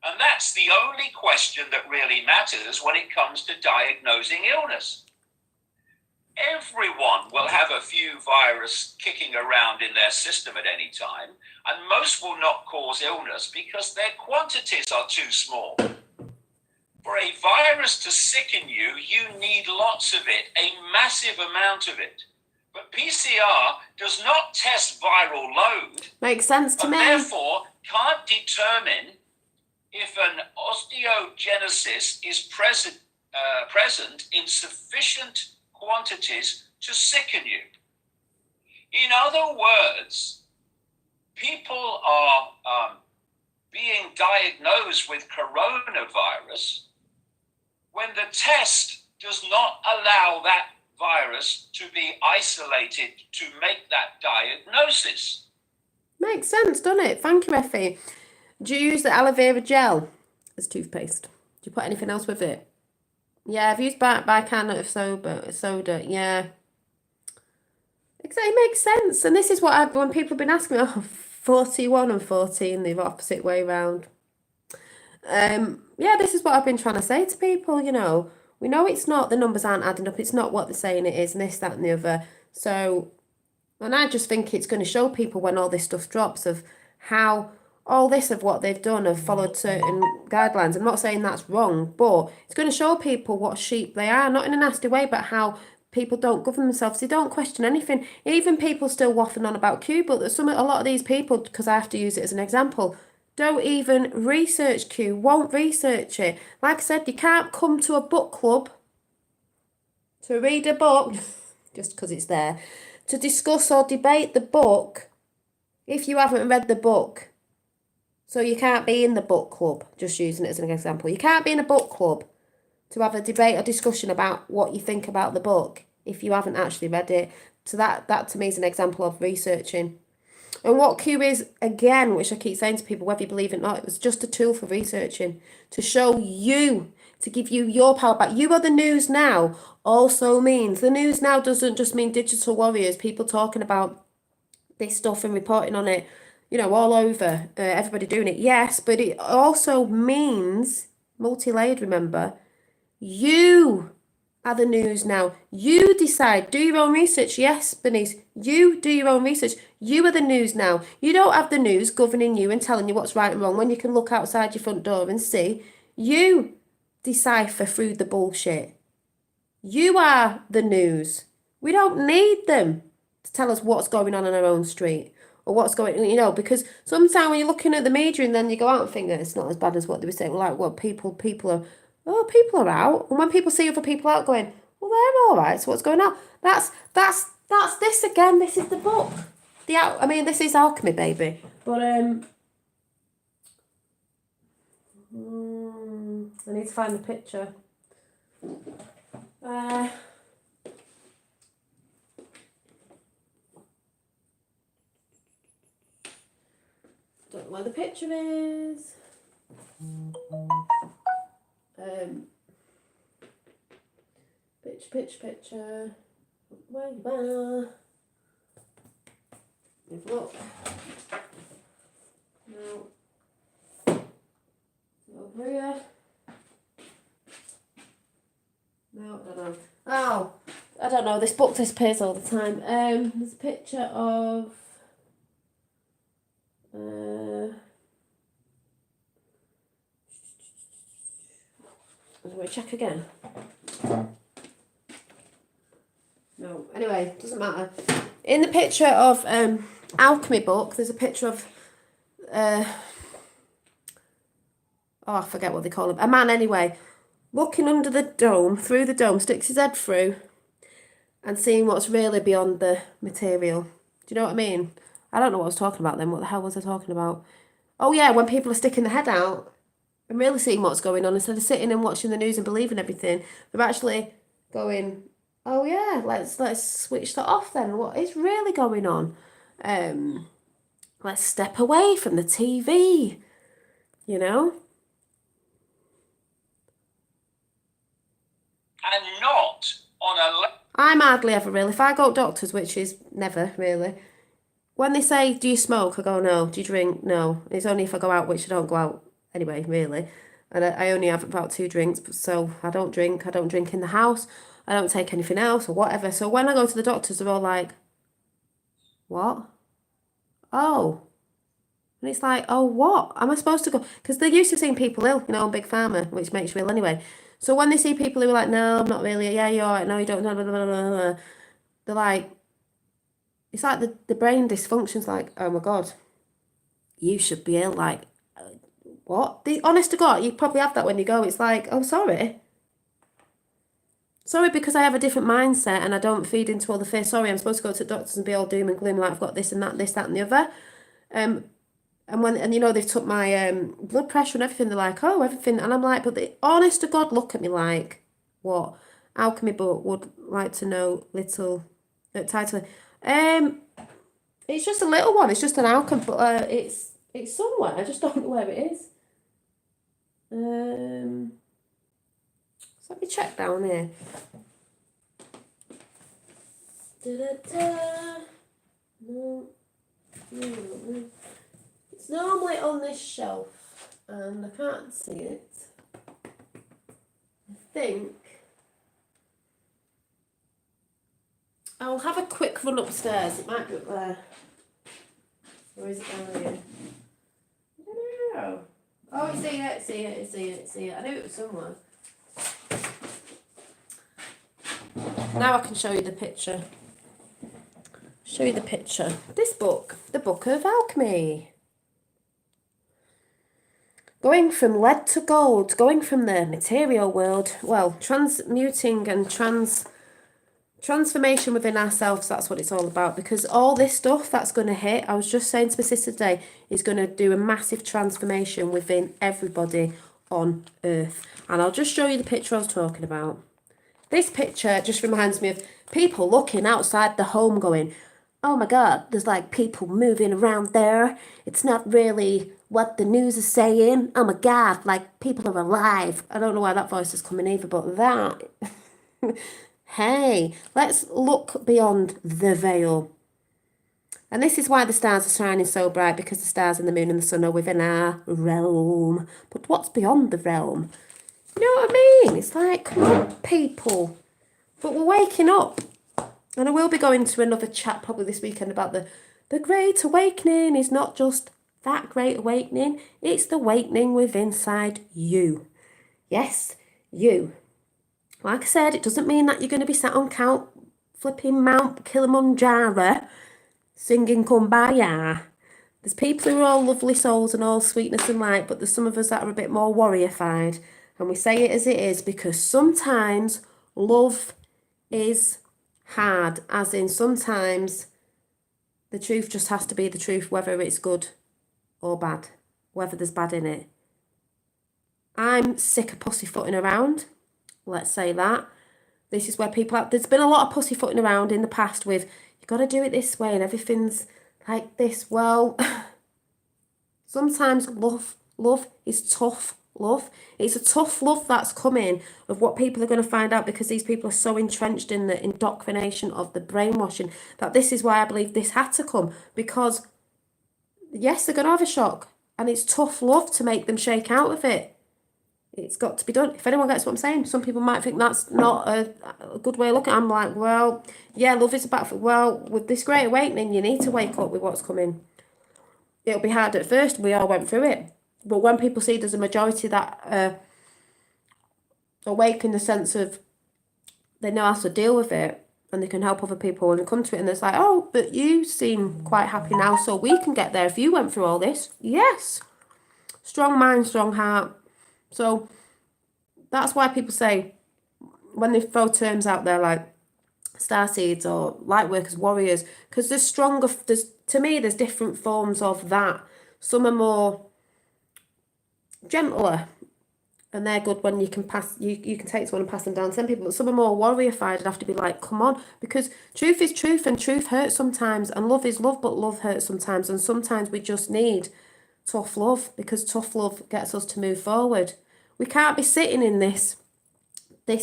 And that's the only question that really matters when it comes to diagnosing illness. Everyone will have a few virus kicking around in their system at any time, and most will not cause illness because their quantities are too small. For a virus to sicken you, you need lots of it, a massive amount of it. But PCR does not test viral load. Makes sense to me. Therefore, can't determine if an osteogenesis is present in sufficient quantities to sicken you. In other words, people are being diagnosed with coronavirus when the test does not allow that virus to be isolated to make that diagnosis. Makes sense, doesn't it? Thank you, Effie. Do you use the aloe vera gel as toothpaste? Do you put anything else with it? Yeah, I've used bicarbonate of soda. Yeah. It makes sense. And this is what when people have been asking me, 41 and 14, the opposite way round. yeah, this is what I've been trying to say to people, you know. We know it's not, the numbers aren't adding up, it's not what they're saying it is, and this, that, and the other. So, and I just think it's going to show people when all this stuff drops of how all this of what they've done have followed certain guidelines. I'm not saying that's wrong, but it's going to show people what sheep they are, not in a nasty way, but how people don't govern themselves. They don't question anything. Even people still waffling on about Q, but a lot of these people, because I have to use it as an example, don't even research Q, won't research it. Like I said, you can't come to a book club to read a book, just because it's there, to discuss or debate the book if you haven't read the book. So you can't be in the book club, just using it as an example. You can't be in a book club to have a debate or discussion about what you think about the book if you haven't actually read it. So that to me is an example of researching. And what Q is, again, which I keep saying to people, whether you believe it or not, it was just a tool for researching, to show you, to give you your power back. You are the news now also means, the news now doesn't just mean digital warriors, people talking about this stuff and reporting on it, you know, all over, everybody doing it. Yes, but it also means, multi-layered, remember, you are the news now. You decide. Do your own research. Yes, Bernice. You do your own research. You are the news now. You don't have the news governing you and telling you what's right and wrong when you can look outside your front door and see. You decipher through the bullshit. You are the news. We don't need them to tell us what's going on our own street or what's going, you know, because sometimes when you're looking at the media and then you go out and think it's not as bad as what they were saying, like, well, people are out. And when people see other people out going, well, they're all right, so what's going on? That's this again. This is the book. This is alchemy, baby. But I need to find the picture. Don't know where the picture is. Picture. Where you are? Have a look. No. Over here. No, I don't know. Oh, I don't know. This book disappears all the time. There's a picture of. I'm going to check again. No, anyway, doesn't matter. In the picture of alchemy book, there's a picture of I forget what they call him. A man anyway, looking under the dome, through the dome, sticks his head through and seeing what's really beyond the material. Do you know what I mean? I don't know what I was talking about then. What the hell was I talking about? Oh yeah, when people are sticking their head out and really seeing what's going on instead of sitting and watching the news and believing everything, they're actually going, oh yeah, let's switch that off then. What is really going on? Let's step away from the TV, you know? And not on a... I'm hardly ever really. If I go to doctors, which is never really, when they say, do you smoke? I go, no. Do you drink? No. It's only if I go out, which I don't go out anyway, really. And I only have about 2 drinks, so I don't drink. I don't drink in the house. I don't take anything else or whatever. So when I go to the doctors, they're all like, what? Oh. And it's like, oh, what? Am I supposed to go? Because they're used to seeing people ill, you know, on Big Pharma, which makes you ill anyway. So when they see people who are like, no, I'm not really, yeah, you're all right, no, you don't, blah, blah, blah, blah, blah, they're like, it's like the brain dysfunction's like, oh my God, you should be ill. Like, what? The honest to God, you probably have that when you go. It's like, oh, sorry. Sorry, because I have a different mindset and I don't feed into all the fear. Sorry, I'm supposed to go to the doctors and be all doom and gloom, like I've got this and that, and the other. And you know, they've took my blood pressure and everything. They're like, oh, everything. And I'm like, but the honest to God look at me like, what? Alchemy book would like to know little title. It's just a little one. It's just an alchemy, but it's somewhere. I just don't know where it is. So let me check down here. No. It's normally on this shelf, and I can't see it. think I'll have a quick run upstairs. It might be up there. Or is it down here? I don't know. Oh, it's here. I knew it was somewhere. Now I can show you the picture. This book, the Book of Alchemy. Going from lead to gold, going from the material world, well, transmuting and transformation within ourselves, that's what it's all about. Because all this stuff that's going to hit, I was just saying to my sister today, is going to do a massive transformation within everybody on Earth. And I'll just show you the picture I was talking about. This picture just reminds me of people looking outside the home going, oh my God, there's like people moving around there. It's not really what the news is saying. Oh my God, like people are alive. I don't know why that voice is coming either, but that. Hey, let's look beyond the veil. And this is why the stars are shining so bright, because the stars and the moon and the sun are within our realm. But what's beyond the realm? You know what I mean? It's like, come on, people. But we're waking up. And I will be going to another chat probably this weekend about the Great Awakening. Is not just that Great Awakening. It's the awakening within inside you. Yes, you. Like I said, it doesn't mean that you're going to be sat on flipping Mount Kilimanjaro singing Kumbaya. There's people who are all lovely souls and all sweetness and light, but there's some of us that are a bit more warrior-fied. And we say it as it is because sometimes love is hard, as in sometimes the truth just has to be the truth, whether it's good or bad, whether there's bad in it. I'm sick of pussyfooting around. Let's say that. This is where there's been a lot of pussyfooting around in the past with, you got to do it this way and everything's like this. Well, sometimes love is tough love. It's a tough love that's coming of what people are going to find out, because these people are so entrenched in the indoctrination of the brainwashing, that this is why I believe this had to come, because yes, they're going to have a shock and it's tough love to make them shake out of it. It's got to be done. If anyone gets what I'm saying, some people might think that's not a good way of looking. I'm like, well, yeah, love is about, well, with this Great Awakening, you need to wake up with what's coming. It'll be hard at first. We all went through it. But when people see there's a majority that awake in the sense of they know how to deal with it and they can help other people and come to it, and it's like, oh, but you seem quite happy now, so we can get there if you went through all this. Yes. Strong mind, strong heart. So that's why people say, when they throw terms out there like starseeds or light workers, warriors, because to me, there's different forms of that. Some are more gentler and they're good when you can take someone and pass them down to 10 people, but some are more warrior-fied and have to be like, come on, because truth is truth and truth hurts sometimes, and love is love, but love hurts sometimes, and sometimes we just need tough love, because tough love gets us to move forward. We can't be sitting in this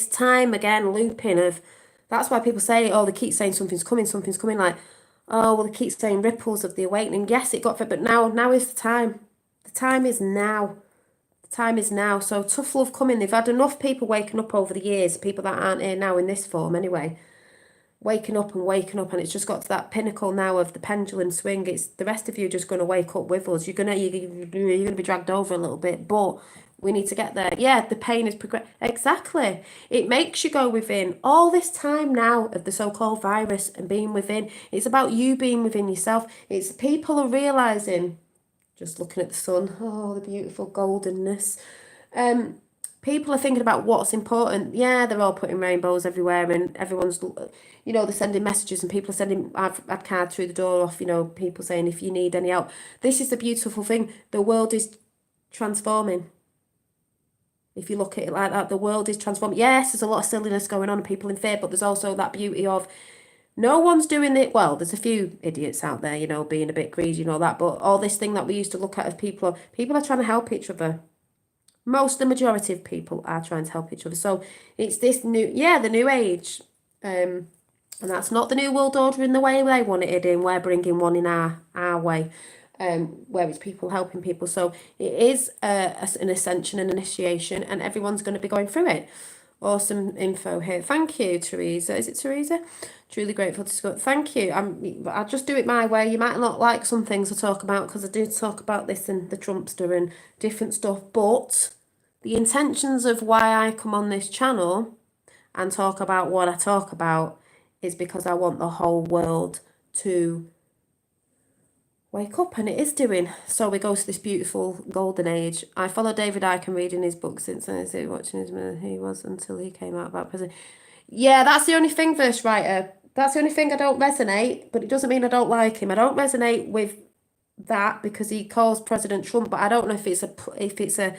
time again looping of, that's why people say, oh, they keep saying something's coming, like, oh, well, they keep saying ripples of the awakening. Yes, it got for, but now is the time. The time is now. The time is now. So tough love coming. They've had enough people waking up over the years, people that aren't here now in this form anyway, waking up, and it's just got to that pinnacle now of the pendulum swing. It's the rest of you just going to wake up with us. You're gonna be dragged over a little bit, but we need to get there. Yeah, the pain is exactly. It makes you go within. All this time now of the so-called virus and being within, it's about you being within yourself. It's people are realizing, just looking at the sun, oh, the beautiful goldenness. People are thinking about what's important. Yeah, they're all putting rainbows everywhere, and everyone's, they're sending messages, and people are sending, I've had cards through the door off, people saying, if you need any help. This is the beautiful thing. The world is transforming. If you look at it like that, the world is transforming. Yes, there's a lot of silliness going on and people in fear, but there's also that beauty of no one's doing it. Well, there's a few idiots out there, being a bit greedy and all that, but all this thing that we used to look at as people are trying to help each other. The majority of people are trying to help each other. So it's this the new age. And that's not the new world order in the way they want it in. We're bringing one in our way. Where it's people helping people. So it is an ascension and initiation, and everyone's going to be going through it. Awesome info here. Thank you, Teresa. Is it Teresa? Truly grateful to Scott. Thank you. I'll just do it my way. You might not like some things I talk about because I do talk about this and the Trumpster and different stuff, but the intentions of why I come on this channel and talk about what I talk about is because I want the whole world to wake up, and it is doing. So we go to this beautiful golden age. I follow David Icke and reading his book since I started watching his he was until he came out about prison. Yeah, that's the only thing, verse writer. That's the only thing I don't resonate, but it doesn't mean I don't like him. I don't resonate with that because he calls President Trump, but I don't know if it's a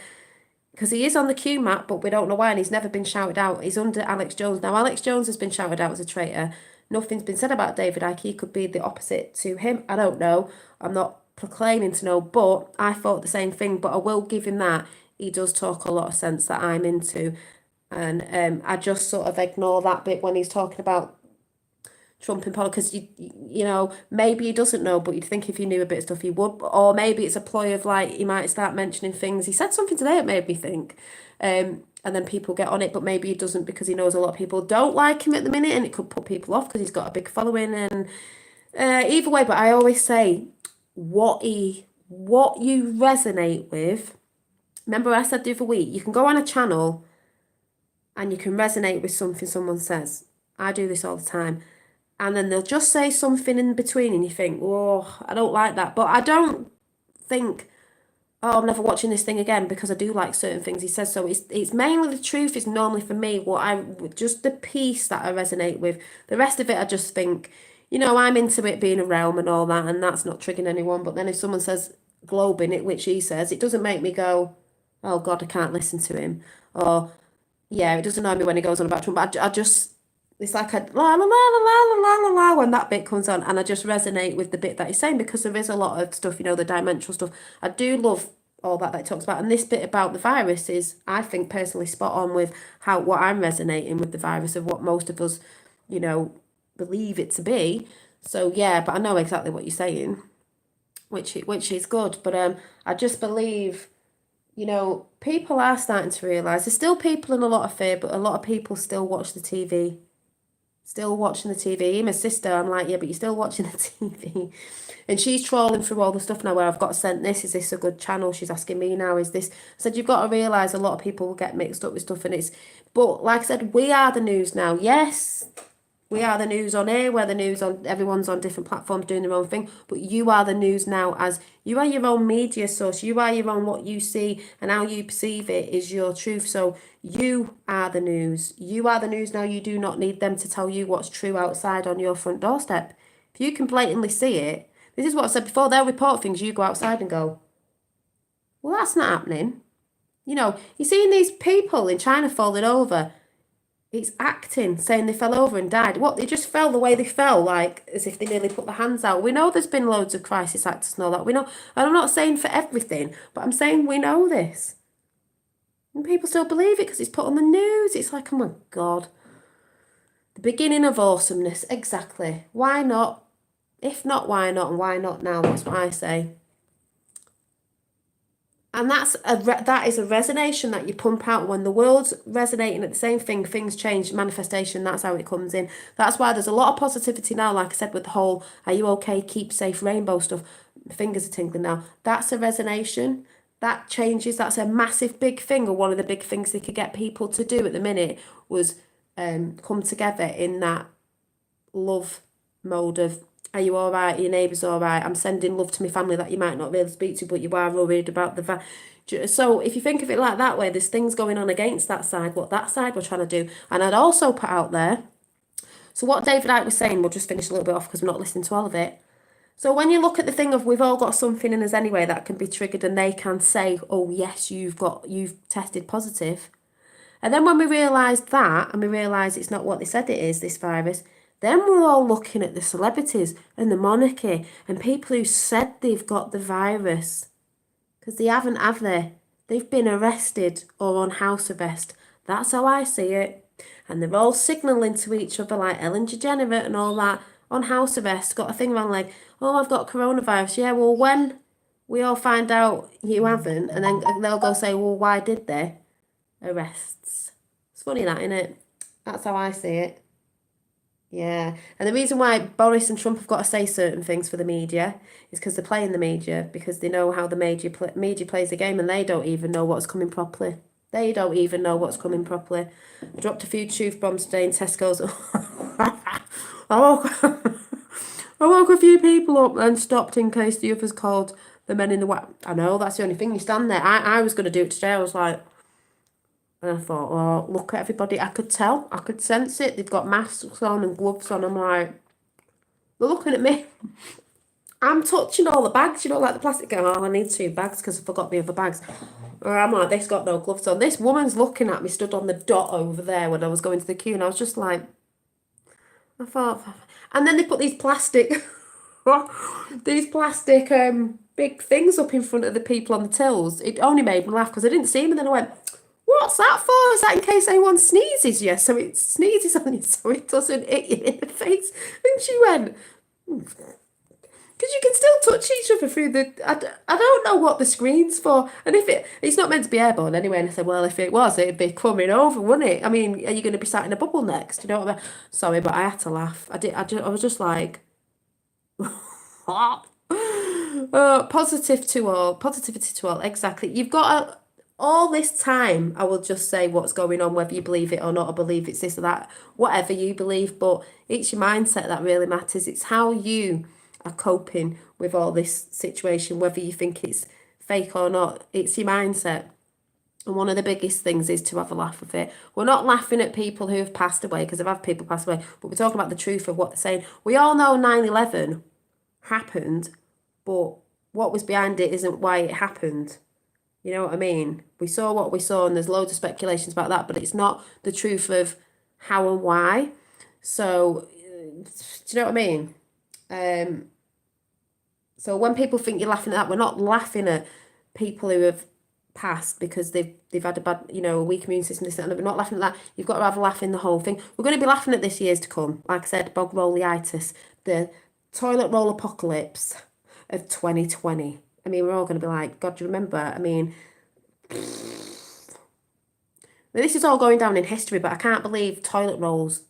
because he is on the Q map, but we don't know why, and he's never been shouted out. He's under Alex Jones. Now, Alex Jones has been shouted out as a traitor. Nothing's been said about David Icke. He could be the opposite to him. I don't know. I'm not proclaiming to know, but I thought the same thing. But I will give him that. He does talk a lot of sense that I'm into. And I just sort of ignore that bit when he's talking about Trump in politics, because you know, maybe he doesn't know, but you'd think if he knew a bit of stuff he would. Or maybe it's a ploy of like he might start mentioning things. He said something today that made me think. And then people get on it, but maybe he doesn't because he knows a lot of people don't like him at the minute, and it could put people off because he's got a big following. And either way, but I always say what you resonate with. Remember I said the other week, you can go on a channel and you can resonate with something someone says. I do this all the time. And then they'll just say something in between and you think, oh, I don't like that. But I don't think, oh, I'm never watching this thing again because I do like certain things he says. So it's mainly the truth is normally for me just the piece that I resonate with. The rest of it, I just think, you know, I'm into it being a realm and all that, and that's not triggering anyone. But then if someone says globe in it, which he says, it doesn't make me go, oh God, I can't listen to him. Or, yeah, it doesn't annoy me when he goes on about Trump. But I just, it's like a la la la la la la la la when that bit comes on, and I just resonate with the bit that he's saying because there is a lot of stuff, you know, the dimensional stuff. I do love all that he talks about, and this bit about the virus is, I think, personally spot on with what I'm resonating with the virus of what most of us, you know, believe it to be. So yeah, but I know exactly what you're saying, which is good. But I just believe, you know, people are starting to realise there's still people in a lot of fear, but a lot of people still watch the TV. Still watching the TV. My sister, I'm like, yeah, but you're still watching the TV. And she's trawling through all the stuff now where I've got sent this. Is this a good channel? She's asking me now, is this? I said, you've got to realise a lot of people will get mixed up with stuff. And but like I said, we are the news now. Yes, we are the news on air. We're the news on, everyone's on different platforms doing their own thing. But you are the news now, as you are your own media source. You are your own, what you see and how you perceive it is your truth. So you are the news. You are the news now. You do not need them to tell you what's true outside on your front doorstep. If you can blatantly see it, this is what I said before, they'll report things, you go outside and go, well, that's not happening. You know, you're seeing these people in China falling over. It's acting, saying they fell over and died. What, they just fell the way they fell, like as if they nearly put their hands out. We know there's been loads of crisis actors and all that. We know, and I'm not saying for everything, but I'm saying we know this. And people still believe it because it's put on the news. It's like, oh my God. The beginning of awesomeness, exactly. Why not? If not, why not? And why not now? That's what I say. And that is a resonation that you pump out when the world's resonating at the same thing. Things change, manifestation. That's how it comes in. That's why there's a lot of positivity now. Like I said, with the whole "Are you okay? Keep safe" rainbow stuff. My fingers are tingling now. That's a resonation. That changes. That's a massive big thing. Or one of the big things they could get people to do at the minute was come together in that love mode of, are you all right? Are your neighbours all right? I'm sending love to my family that you might not really speak to, but you are worried about so if you think of it like that way, there's things going on against that side, what that side we're trying to do. And I'd also put out there, so what David Icke was saying, we'll just finish a little bit off because we're not listening to all of it. So when you look at the thing of we've all got something in us anyway that can be triggered, and they can say, oh yes, you've tested positive. And then when we realise that, and we realise it's not what they said it is, this virus, then we're all looking at the celebrities and the monarchy and people who said they've got the virus. Because they haven't, have they? They've been arrested or on house arrest. That's how I see it. And they're all signalling to each other like Ellen DeGeneres and all that on house arrest. Got a thing around like, oh, I've got coronavirus. Yeah, well, when we all find out you haven't, and then they'll go say, well, why did they? Arrests. It's funny that, isn't it? That's how I see it. Yeah. And the reason why Boris and Trump have got to say certain things for the media is because they're playing the media, because they know how the media plays the game, and they don't even know what's coming properly. They don't even know what's coming properly. I dropped a few truth bombs today in Tesco's. I woke, I woke a few people up and stopped in case the others called the men in the white. I know, that's the only thing. You stand there. I was going to do it today. I was like, and I thought, well, look at everybody. I could tell. I could sense it. They've got masks on and gloves on. I'm like, they're looking at me. I'm touching all the bags, like the plastic going, oh, I need 2 bags because I forgot the other bags. Or I'm like, this got no gloves on. This woman's looking at me, stood on the dot over there when I was going to the queue, and I was just like, I thought, and then they put these plastic, big things up in front of the people on the tills. It only made me laugh because I didn't see them, and then I went, what's that for? Is that in case anyone sneezes? Yes, so it sneezes on you so it doesn't hit you in the face. And she went, because you can still touch each other through the. I don't know what the screen's for, and if it's not meant to be airborne anyway. And I said, well, if it was, it'd be coming over, wouldn't it? I mean, are you going to be sat in a bubble next? You know what I mean? Sorry, but I had to laugh. I was just like, positivity to all. Exactly. You've got all this time. I will just say what's going on, whether you believe it or not. I believe it's this or that, whatever you believe. But it's your mindset that really matters. It's how you are coping with all this situation, whether you think it's fake or not. It's your mindset. And one of the biggest things is to have a laugh with it. We're not laughing at people who have passed away, because I've had people pass away, but we're talking about the truth of what they're saying. We all know 9/11 happened, but what was behind it isn't why it happened. You know what I mean? We saw what we saw, and there's loads of speculations about that, but it's not the truth of how and why. So, do you know what I mean? So when people think you're laughing at that, we're not laughing at people who have passed because they've had a bad, a weak immune system, this and that. We're not laughing at that. You've got to have a laugh in the whole thing. We're going to be laughing at this years to come. Like I said, bog rollitis, the toilet roll apocalypse of 2020. I mean, we're all going to be like, God, do you remember? I mean, this is all going down in history, but I can't believe toilet rolls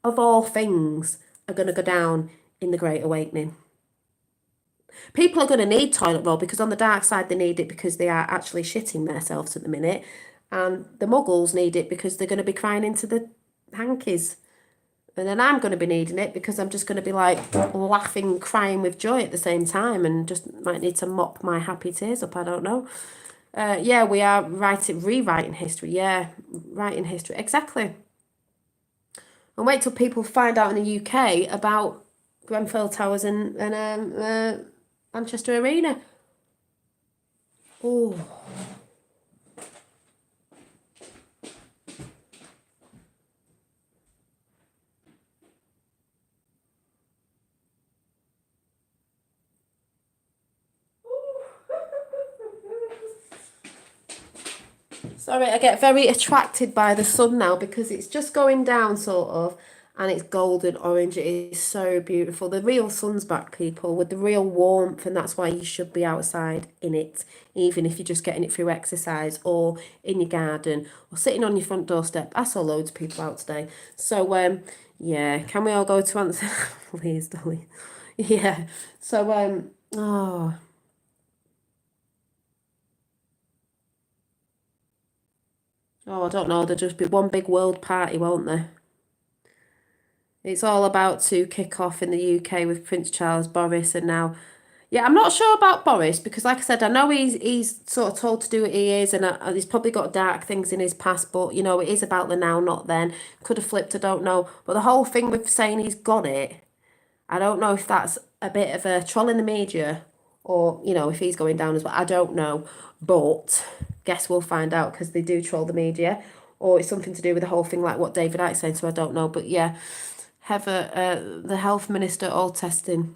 of all things are going to go down in the Great Awakening. People are going to need toilet roll because on the dark side they need it because they are actually shitting themselves at the minute, and the muggles need it because they're going to be crying into the hankies, and then I'm going to be needing it because I'm just going to be like laughing, crying with joy at the same time, and just might need to mop my happy tears up. I don't know. Yeah, we are rewriting history. Yeah, writing history, exactly. And wait till people find out in the UK about Grenfell Towers and Manchester Arena. Oh. Sorry, I get very attracted by the sun now because it's just going down sort of, and it's golden orange. It is so beautiful. The real sun's back, people, with the real warmth, and that's why you should be outside in it, even if you're just getting it through exercise or in your garden or sitting on your front doorstep. I saw loads of people out today. So, yeah, can we all go to answer? Please, Dolly. Yeah. So, oh. Oh, I don't know. There'll just be one big world party, won't there? It's all about to kick off in the UK with Prince Charles, Boris, and now. Yeah, I'm not sure about Boris because, like I said, I know he's sort of told to do what he is, and he's probably got dark things in his past. But it is about the now, not then. Could have flipped. I don't know. But the whole thing with saying he's got it, I don't know if that's a bit of a troll in the media, or if he's going down as well. I don't know, but guess we'll find out because they do troll the media, or it's something to do with the whole thing, like what David Icke's saying. So I don't know, but yeah. Heather, the health minister, all testing.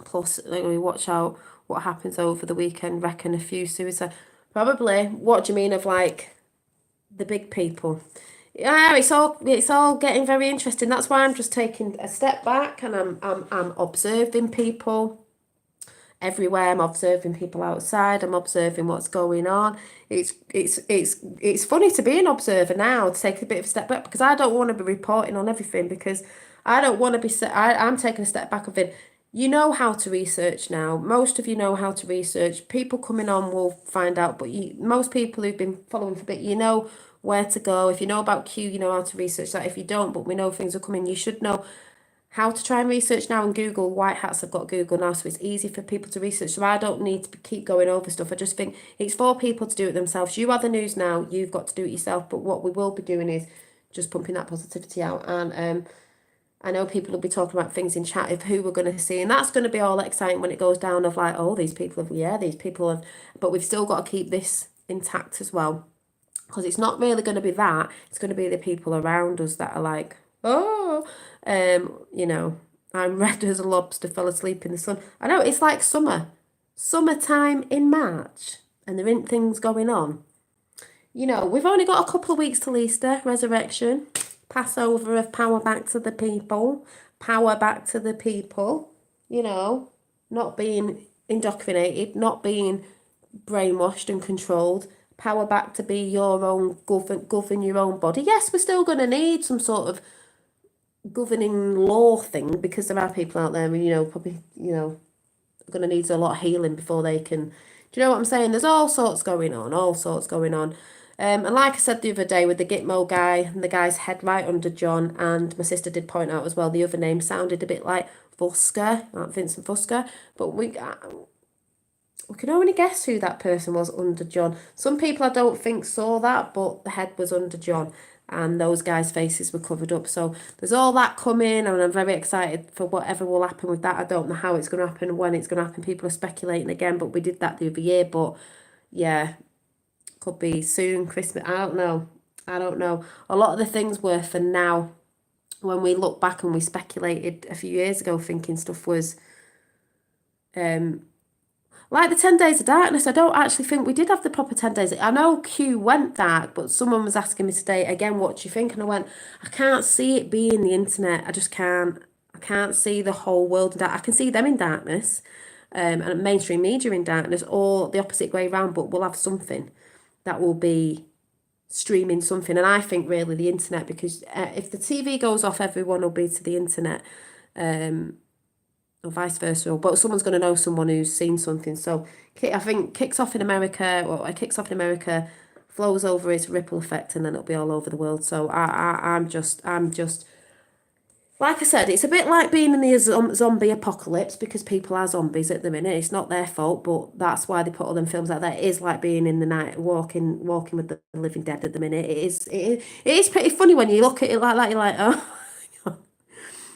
Plus, we watch out what happens over the weekend. Reckon a few suicide. Probably. What do you mean of like the big people? Yeah, it's all getting very interesting. That's why I'm just taking a step back and I'm observing people. everywhere. I'm observing people outside. I'm observing what's going on. It's funny to be an observer now, to take a bit of a step back, because I don't want to be reporting on everything, because I don't want to be I'm taking a step back of it. You know how to research now. Most of you know how to research. People coming on will find out, but most people who've been following for a bit, you know where to go. If you know about Q, you know how to research that. If you don't, but we know things are coming, you should know how to try and research now. And Google, white hats have got Google now, so it's easy for people to research. So I don't need to keep going over stuff. I just think it's for people to do it themselves. You are the news now, you've got to do it yourself. But what we will be doing is just pumping that positivity out. And I know people will be talking about things in chat of who we're going to see, and that's going to be all exciting when it goes down of like, oh, these people have, but we've still got to keep this intact as well, because it's not really going to be that. It's going to be the people around us that are like, oh, you know, I'm red as a lobster, fell asleep in the sun. I know, it's like summertime in March, and there ain't things going on. You know, we've only got a couple of weeks till Easter, resurrection, Passover of power back to the people, you know, not being indoctrinated, not being brainwashed and controlled, power back to be your own, govern your own body. Yes, we're still going to need some sort of governing law thing, because there are people out there, you know, probably, you know, going to need a lot of healing before they can, do you know what I'm saying? There's all sorts going on. And like I said the other day with the Gitmo guy, and the guy's head right under John, and my sister did point out as well, the other name sounded a bit like Fusker, like Vincent Fusker, but we can only guess who that person was under John. Some people I don't think saw that, but the head was under John, and those guys' faces were covered up. So there's all that coming, and I'm very excited for whatever will happen with that. I don't know how it's going to happen, when it's going to happen. People are speculating again, but we did that the other year. But yeah, could be soon, Christmas. I don't know. A lot of the things were for now. When we look back and we speculated a few years ago, thinking stuff was like the 10 Days of Darkness. I don't actually think we did have the proper 10 days. I know Q went dark, but someone was asking me today, again, what do you think? And I went, I can't see it being the internet. I just can't. I can't see the whole world in dark. I can see them in darkness, and mainstream media in darkness, or the opposite way around, but we'll have something that will be streaming something. And I think really the internet, because if the TV goes off, everyone will be to the internet. Or vice versa, but someone's going to know someone who's seen something. So I think kicks off in America, flows over its ripple effect, and then it'll be all over the world. So I'm just like I said, it's a bit like being in the zombie apocalypse, because people are zombies at the minute. It's not their fault, but that's why they put all them films out there. It is like being in the night, walking with the living dead at the minute. It is pretty funny when you look at it like that. You're like, oh.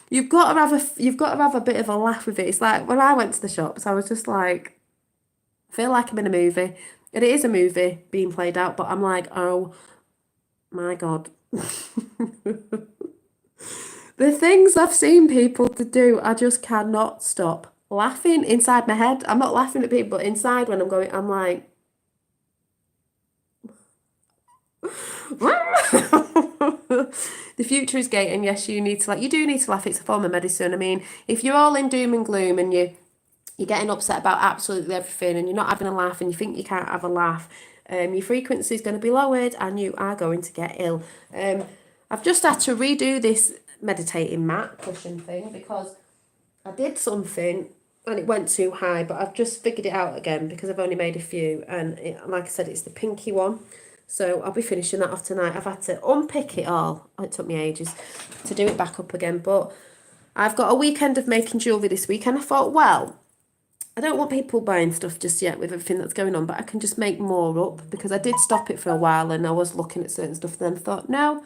You've got to have a bit of a laugh with it. It's like when I went to the shops, I was just like, I feel like I'm in a movie. And it is a movie being played out, but I'm like, oh my God. The things I've seen people to do, I just cannot stop laughing inside my head. I'm not laughing at people, but inside when I'm like, the future is great, and yes, you do need to laugh. It's a form of medicine. I mean, if you're all in doom and gloom and you're getting upset about absolutely everything, and you're not having a laugh, and you think you can't have a laugh, your frequency is going to be lowered, and you are going to get ill. I've just had to redo this meditating mat cushion thing, because I did something and it went too high, but I've just figured it out again, because I've only made a few, and like I said, it's the pinky one. So I'll be finishing that off tonight. I've had to unpick it all. It took me ages to do it back up again. But I've got a weekend of making jewellery this week. And I thought, well, I don't want people buying stuff just yet with everything that's going on. But I can just make more up. Because I did stop it for a while and I was looking at certain stuff. Then I thought, no,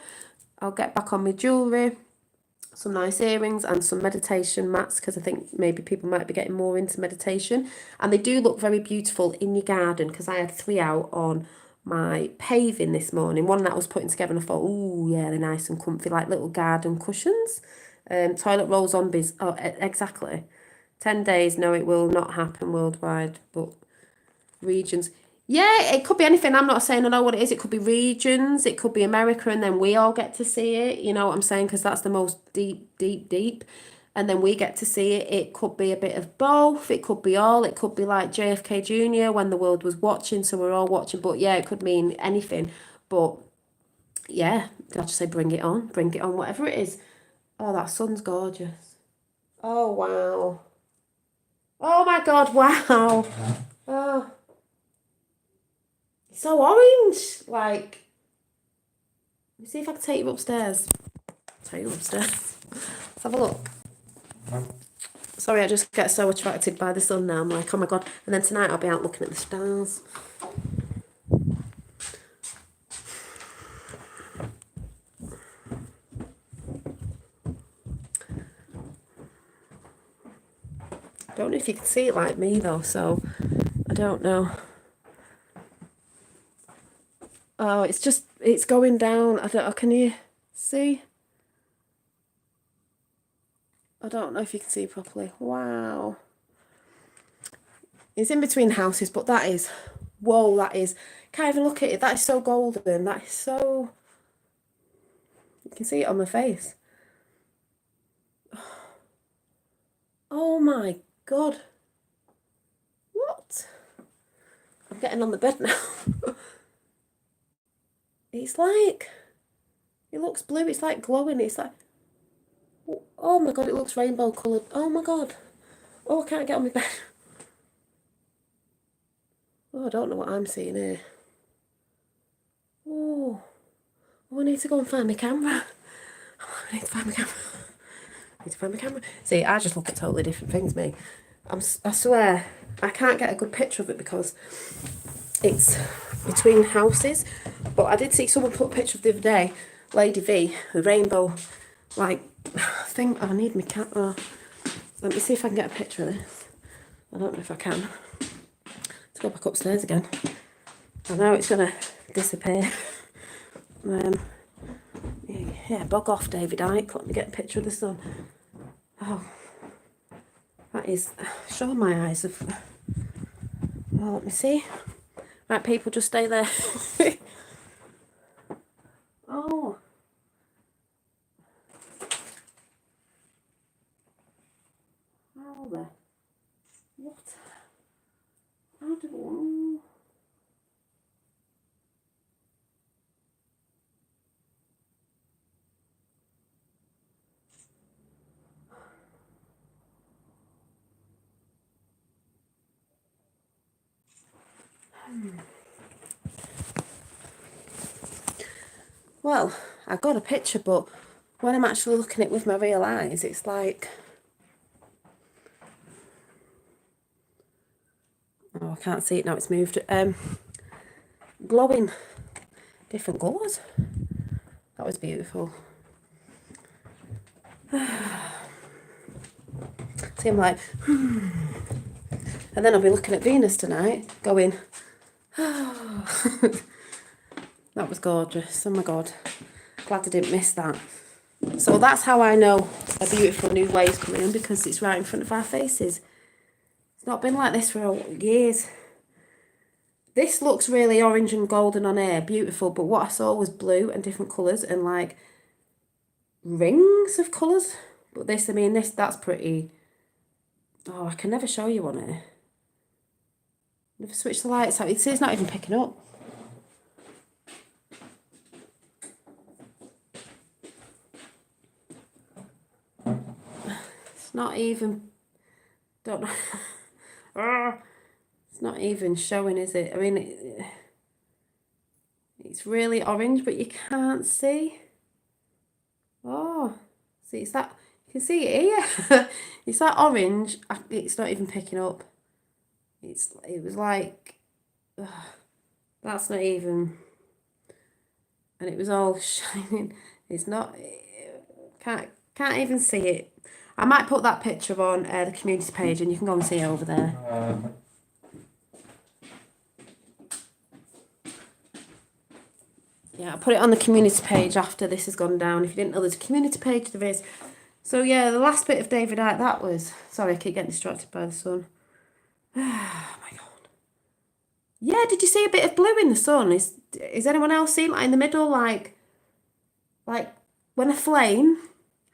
I'll get back on my jewellery. Some nice earrings and some meditation mats. Because I think maybe people might be getting more into meditation. And they do look very beautiful in your garden. Because I had 3 out on my paving this morning. One that I was putting together, and I thought, oh yeah, they're nice and comfy, like little garden cushions. Toilet roll zombies. Oh, exactly. 10 days, no, it will not happen worldwide, but regions. Yeah, it could be anything. I'm not saying I know what it is. It could be regions. It could be America, and then we all get to see it. You know what I'm saying? Because that's the most deep. and then we get to see it. It could be a bit of both. It could be all. It could be like JFK Jr. when the world was watching, so we're all watching. But yeah, it could mean anything. But yeah, I'll just say bring it on, whatever it is. Oh, that sun's gorgeous. Oh, wow. Oh my God, wow. Oh, it's so orange. Like, let me see if I can take you upstairs. Take you upstairs. Let's have a look. Sorry, I just get so attracted by the sun now. I'm like, oh my God. And then tonight I'll be out looking at the stars. I don't know if you can see it like me though, so I don't know. Oh, it's going down. Can you see? I don't know if you can see properly. Wow. It's in between houses, but that is, whoa, that is, can't even look at it. That is so golden. That is so, you can see it on my face. Oh my God. What? I'm getting on the bed now. It's like, it looks blue. It's like glowing. It's like, oh my God, it looks rainbow coloured. Oh my God. Oh, I can't get on my bed. Oh, I don't know what I'm seeing here. Oh, I need to go and find my camera. I need to find my camera. I need to find my camera. See, I just look at totally different things, me. I swear, I can't get a good picture of it because it's between houses. But I did see someone put a picture of the other day, Lady V, the rainbow, like, thing. Oh, I need my camera. Let me see if I can get a picture of this. I don't know if I can. Let's go back upstairs again. I know it's going to disappear. Yeah, bog off, David Icke. Let me get a picture of the sun. Oh, that is showing my eyes. Oh, let me see. Right, people, just stay there. Oh. How the? What? How do? Oh. Well, I got a picture, but when I'm actually looking at it with my real eyes, it's like, oh, I can't see it now, it's moved. Glowing different colours. That was beautiful. See, I'm like, and then I'll be looking at Venus tonight, going, that was gorgeous. Oh my God, glad I didn't miss that. So that's how I know a beautiful new wave's coming in, because it's right in front of our faces. It's not been like this for years. This looks really orange and golden on air, beautiful, but what I saw was blue and different colours and like rings of colours. But this, I mean, that's pretty. Oh, I can never show you on it. Never switch the lights out. It's not even picking up. It's not even. Don't know. It's not even showing, is it? I mean, it's really orange, but you can't see. Oh, see, it's that. You can see it here. It's that orange. It's not even picking up. It was like, that's not even, and it was all shining. It's not, can't even see it. I might put that picture on the community page and you can go and see it over there. Yeah, I'll put it on the community page after this has gone down. If you didn't know there's a community page, there is. So yeah, the last bit of David Icke, that was, sorry, I keep getting distracted by the sun. Oh my God. Yeah, did you see a bit of blue in the sun? Is anyone else seeing like in the middle, like when a flame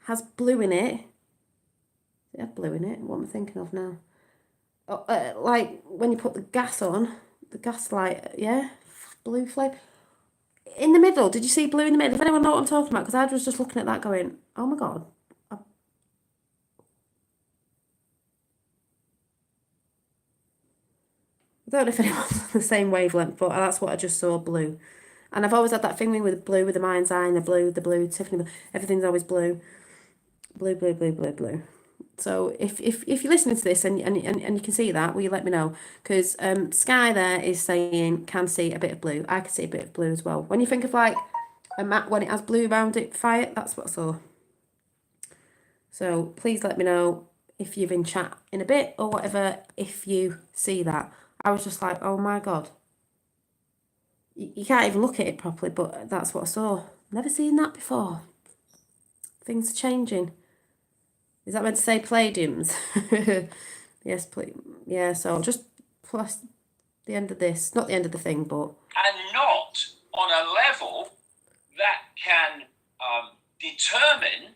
has blue in it, It had blue in it. What am I thinking of now? Oh, like when you put the gas on, the gas light, yeah, blue flame. In the middle, did you see blue in the middle? If anyone know what I'm talking about, because I was just looking at that going, oh my God. I don't know if anyone's on the same wavelength, but that's what I just saw, blue. And I've always had that thing with blue, with the mind's eye and the blue, Tiffany, everything's always blue. Blue, blue, blue, blue, blue. So if you're listening to this and you can see that, will you let me know? Because Sky there is saying can see a bit of blue. I can see a bit of blue as well. When you think of like a map when it has blue around it, fire, that's what I saw. So please let me know if you're in chat in a bit or whatever, if you see that. I was just like, oh my God. You can't even look at it properly, but that's what I saw. Never seen that before. Things are changing. Is that meant to say palladiums? Yes, please. Yeah, so just plus the end of this. Not the end of the thing, but... And not on a level that can determine...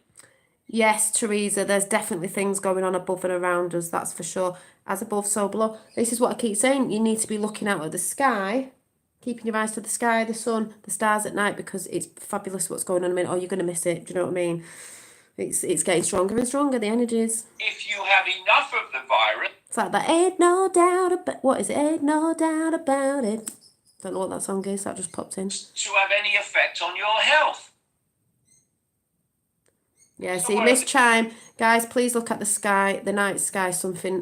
Yes, Teresa, there's definitely things going on above and around us, that's for sure. As above, so below. This is what I keep saying. You need to be looking out at the sky, keeping your eyes to the sky, the sun, the stars at night, because it's fabulous what's going on. I mean, oh, you're going to miss it. Do you know what I mean? It's getting stronger and stronger, the energies. If you have enough of the virus... It's like that, ain't no doubt about... What is it? Ain't no doubt about it. Don't know what that song is. That just popped in. ...to have any effect on your health. Yeah, see, Miss Chime. Guys, please look at the sky, the night sky. Something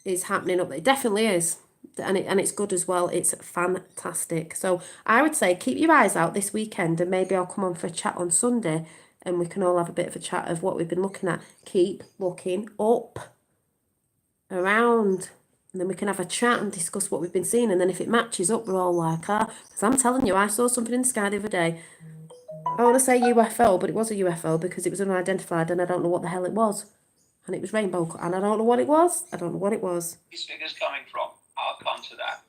is happening up there. It definitely is. And it's good as well. It's fantastic. So I would say keep your eyes out this weekend, and maybe I'll come on for a chat on Sunday and we can all have a bit of a chat of what we've been looking at. Keep looking up, around, and then we can have a chat and discuss what we've been seeing. And then if it matches up, we're all like, ah, because I'm telling you, I saw something in the sky the other day. I want to say UFO, but it was a UFO because it was unidentified and I don't know what the hell it was. And it was rainbow, and I don't know what it was. I don't know what it was. These figures coming from? I'll come to that.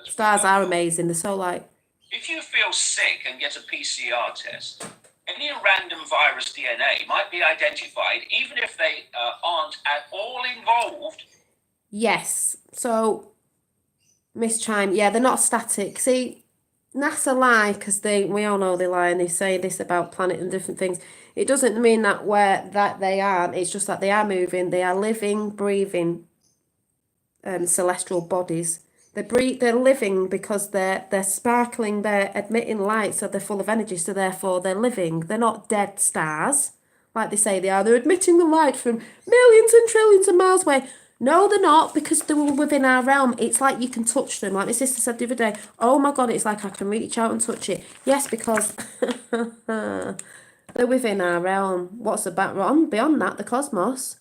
Stars are amazing. They're so like... If you feel sick and get a PCR test, any random virus DNA might be identified, even if they aren't at all involved. Yes. So, Miss Chime, yeah, they're not static. See, NASA lie because we all know they lie and they say this about planet and different things. It doesn't mean that they aren't. It's just that they are moving. They are living, breathing celestial bodies. They're living because they're sparkling, they're emitting light, so they're full of energy, so therefore they're living. They're not dead stars, like they say they are. They're emitting the light from millions and trillions of miles away. No, they're not, because they're within our realm. It's like you can touch them. Like my sister said the other day, oh my God, it's like I can reach out and touch it. Yes, because they're within our realm. What's the background? Beyond that, the cosmos.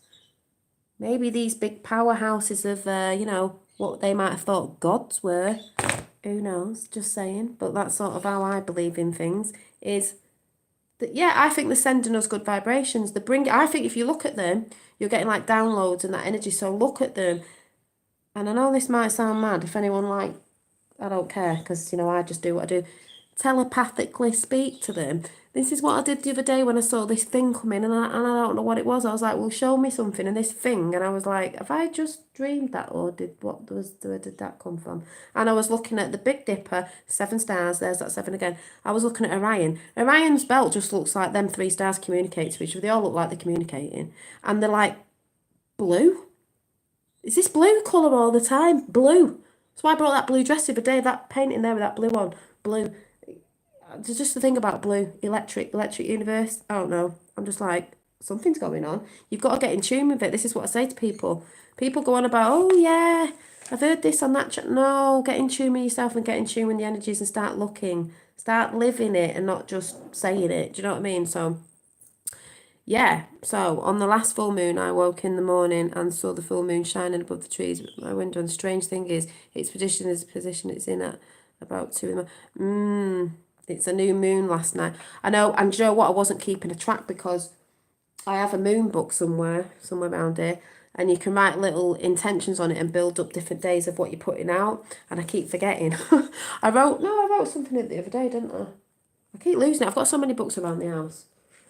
Maybe these big powerhouses of, what they might have thought gods were. Who knows? Just saying. But that's sort of how I believe in things. Is that, yeah, I think they're sending us good vibrations. I think if you look at them, you're getting like downloads and that energy. So look at them. And I know this might sound mad. If anyone I don't care, because, I just do what I do. Telepathically speak to them. This is what I did the other day when I saw this thing come in, and I don't know what it was. I was like, well, show me something. And this thing, and I was like, have I just dreamed that, or where did that come from? And I was looking at the Big Dipper, 7 stars, there's that 7 again. I was looking at Orion. Orion's belt just looks like them 3 stars communicate to each other. They all look like they're communicating. And they're like, blue? Is this blue colour all the time? Blue. That's why I brought that blue dress the other day, that painting there with that blue on. Blue. Just the thing about blue, electric universe. I don't know. I'm just like, something's going on. You've got to get in tune with it. This is what I say to people. People go on about, oh yeah, I've heard this on that chat. No, get in tune with yourself and get in tune with the energies and start looking. Start living it and not just saying it. Do you know what I mean? So, yeah. So, on the last full moon, I woke in the morning and saw the full moon shining above the trees at my window. And the strange thing is, its position is the position it's in at about 2 in the morning. It's a new moon last night. I know, and do you know what? I wasn't keeping a track because I have a moon book somewhere around here, and you can write little intentions on it and build up different days of what you're putting out, and I keep forgetting. I wrote something in the other day, didn't I? I keep losing it. I've got so many books around the house.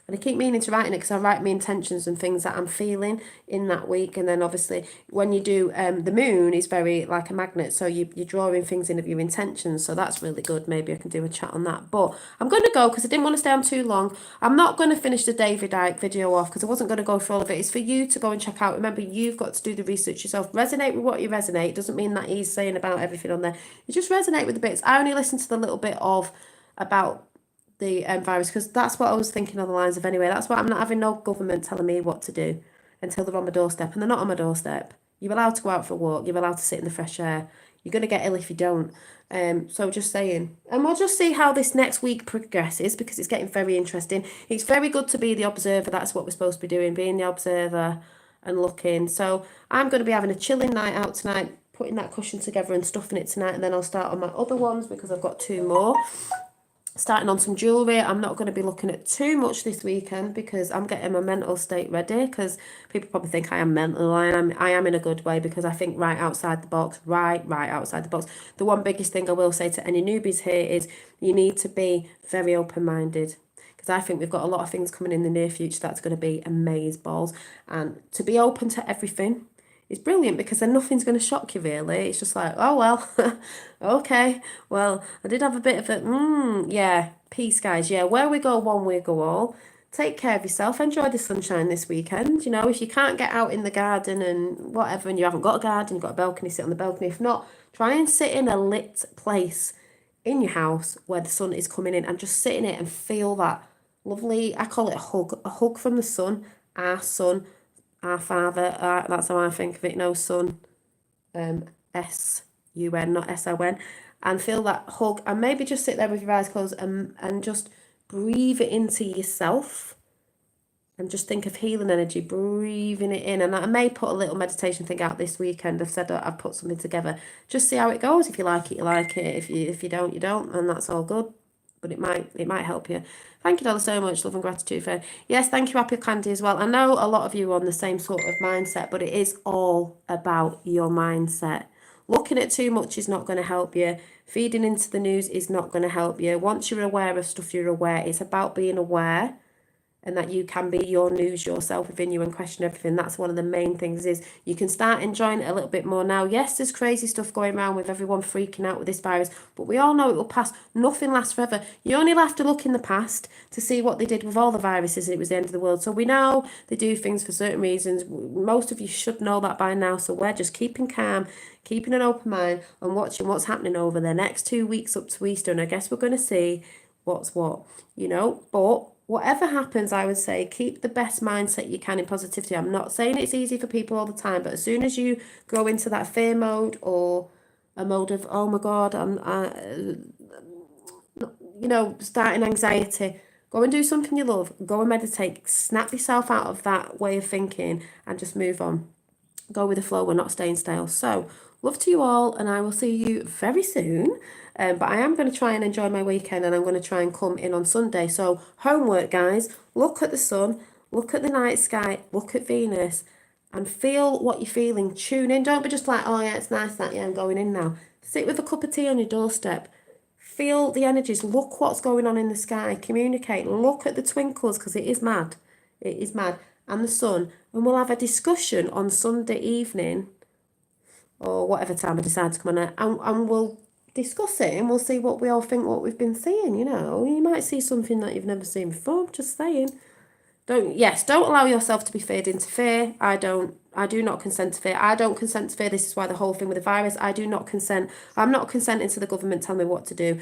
And I keep meaning to write in it because I write my intentions and things that I'm feeling in that week. And then obviously when you do, the moon is very like a magnet. So you're drawing things in of your intentions. So that's really good. Maybe I can do a chat on that. But I'm going to go because I didn't want to stay on too long. I'm not going to finish the David Icke video off because I wasn't going to go through all of it. It's for you to go and check out. Remember, you've got to do the research yourself. Resonate with what you resonate. Doesn't mean that he's saying about everything on there. You just resonate with the bits. I only listened to the little bit of about the virus because that's what I was thinking on the lines of anyway. That's why I'm not having no government telling me what to do until they're on my doorstep, and they're not on my doorstep. You're allowed to go out for a walk. You're allowed to sit in the fresh air. You're going to get ill if you don't. So just saying. And we'll just see how this next week progresses because it's getting very interesting. It's very good to be the observer. That's what we're supposed to be doing, being the observer and looking. So I'm going to be having a chilling night out tonight, putting that cushion together and stuffing it tonight, and then I'll start on my other ones because I've got 2 more. Starting on some jewellery. I'm not going to be looking at too much this weekend because I'm getting my mental state ready because people probably think I am mental. I am in a good way because I think right outside the box, right outside the box. The one biggest thing I will say to any newbies here is you need to be very open-minded because I think we've got a lot of things coming in the near future that's going to be amazeballs, and to be open to everything. It's brilliant because then nothing's going to shock you really. It's just like, oh, well, okay. Well, I did have a bit of a, yeah, peace, guys. Yeah, where we go one, we go all. Take care of yourself. Enjoy the sunshine this weekend. You know, if you can't get out in the garden and whatever, and you haven't got a garden, you've got a balcony, sit on the balcony. If not, try and sit in a lit place in your house where the sun is coming in and just sit in it and feel that lovely, I call it a hug from the sun, our Father, that's how I think of it, no Son, S-U-N, not S-O-N, and feel that hug, and maybe just sit there with your eyes closed and just breathe it into yourself, and just think of healing energy, breathing it in, and I may put a little meditation thing out this weekend. I've said I've put something together, just see how it goes. If you like it, you like it. If you don't, you don't, and that's all good. But it might help you. Thank you, Dollar, so much. Love and gratitude for. Yes, thank you, Happy Candy, as well. I know a lot of you are on the same sort of mindset, but it is all about your mindset. Looking at too much is not going to help you. Feeding into the news is not going to help you. Once you're aware of stuff, you're aware. It's about being aware, and that you can be your news yourself within you and question everything. That's one of the main things, is you can start enjoying it a little bit more now. Yes, there's crazy stuff going around with everyone freaking out with this virus, but we all know it will pass. Nothing lasts forever. You only have to look in the past to see what they did with all the viruses, and it was the end of the world. So we know they do things for certain reasons. Most of you should know that by now. So we're just keeping calm, keeping an open mind, and watching what's happening over the next 2 weeks up to Easter. And I guess we're going to see what's what, but whatever happens, I would say keep the best mindset you can in positivity. I'm not saying it's easy for people all the time, but as soon as you go into that fear mode or a mode of, oh my God, starting anxiety, go and do something you love. Go and meditate. Snap yourself out of that way of thinking and just move on. Go with the flow. We're not staying stale. So, love to you all, and I will see you very soon. But I am going to try and enjoy my weekend, and I'm going to try and come in on Sunday. So, homework, guys. Look at the sun, look at the night sky, look at Venus, and feel what you're feeling. Tune in. Don't be just like, oh yeah, it's nice that, yeah, I'm going in now. Sit with a cup of tea on your doorstep. Feel the energies. Look what's going on in the sky. Communicate. Look at the twinkles, because it is mad. It is mad. And the sun. And we'll have a discussion on Sunday evening, or whatever time I decide to come on, and we'll discuss it, and we'll see what we all think, what we've been seeing. You might see something that you've never seen before. Just saying. Don't allow yourself to be feared into fear. I do not consent to fear. I don't consent to fear. This is why the whole thing with the virus, I do not consent. I'm not consenting to the government telling me what to do.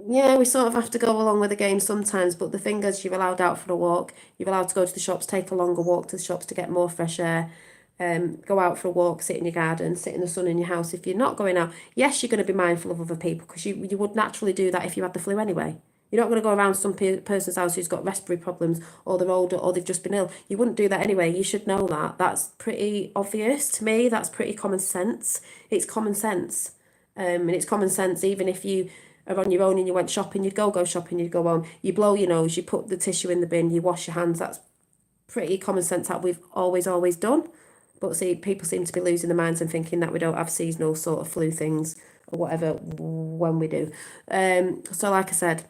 Yeah, we sort of have to go along with the game sometimes, but the thing is, you're allowed out for a walk. You're allowed to go to the shops, take a longer walk to the shops to get more fresh air. Go out for a walk, sit in your garden, sit in the sun in your house. If you're not going out, yes, you're going to be mindful of other people, because you would naturally do that if you had the flu anyway. You're not going to go around some person's house who's got respiratory problems, or they're older, or they've just been ill. You wouldn't do that anyway. You should know that. That's pretty obvious to me. That's pretty common sense. It's common sense. And it's common sense even if you are on your own and you went shopping, you'd go shopping, you'd go home, you blow your nose, you put the tissue in the bin, you wash your hands. That's pretty common sense that we've always done. But see, people seem to be losing their minds and thinking that we don't have seasonal sort of flu things or whatever when we do. So like I said,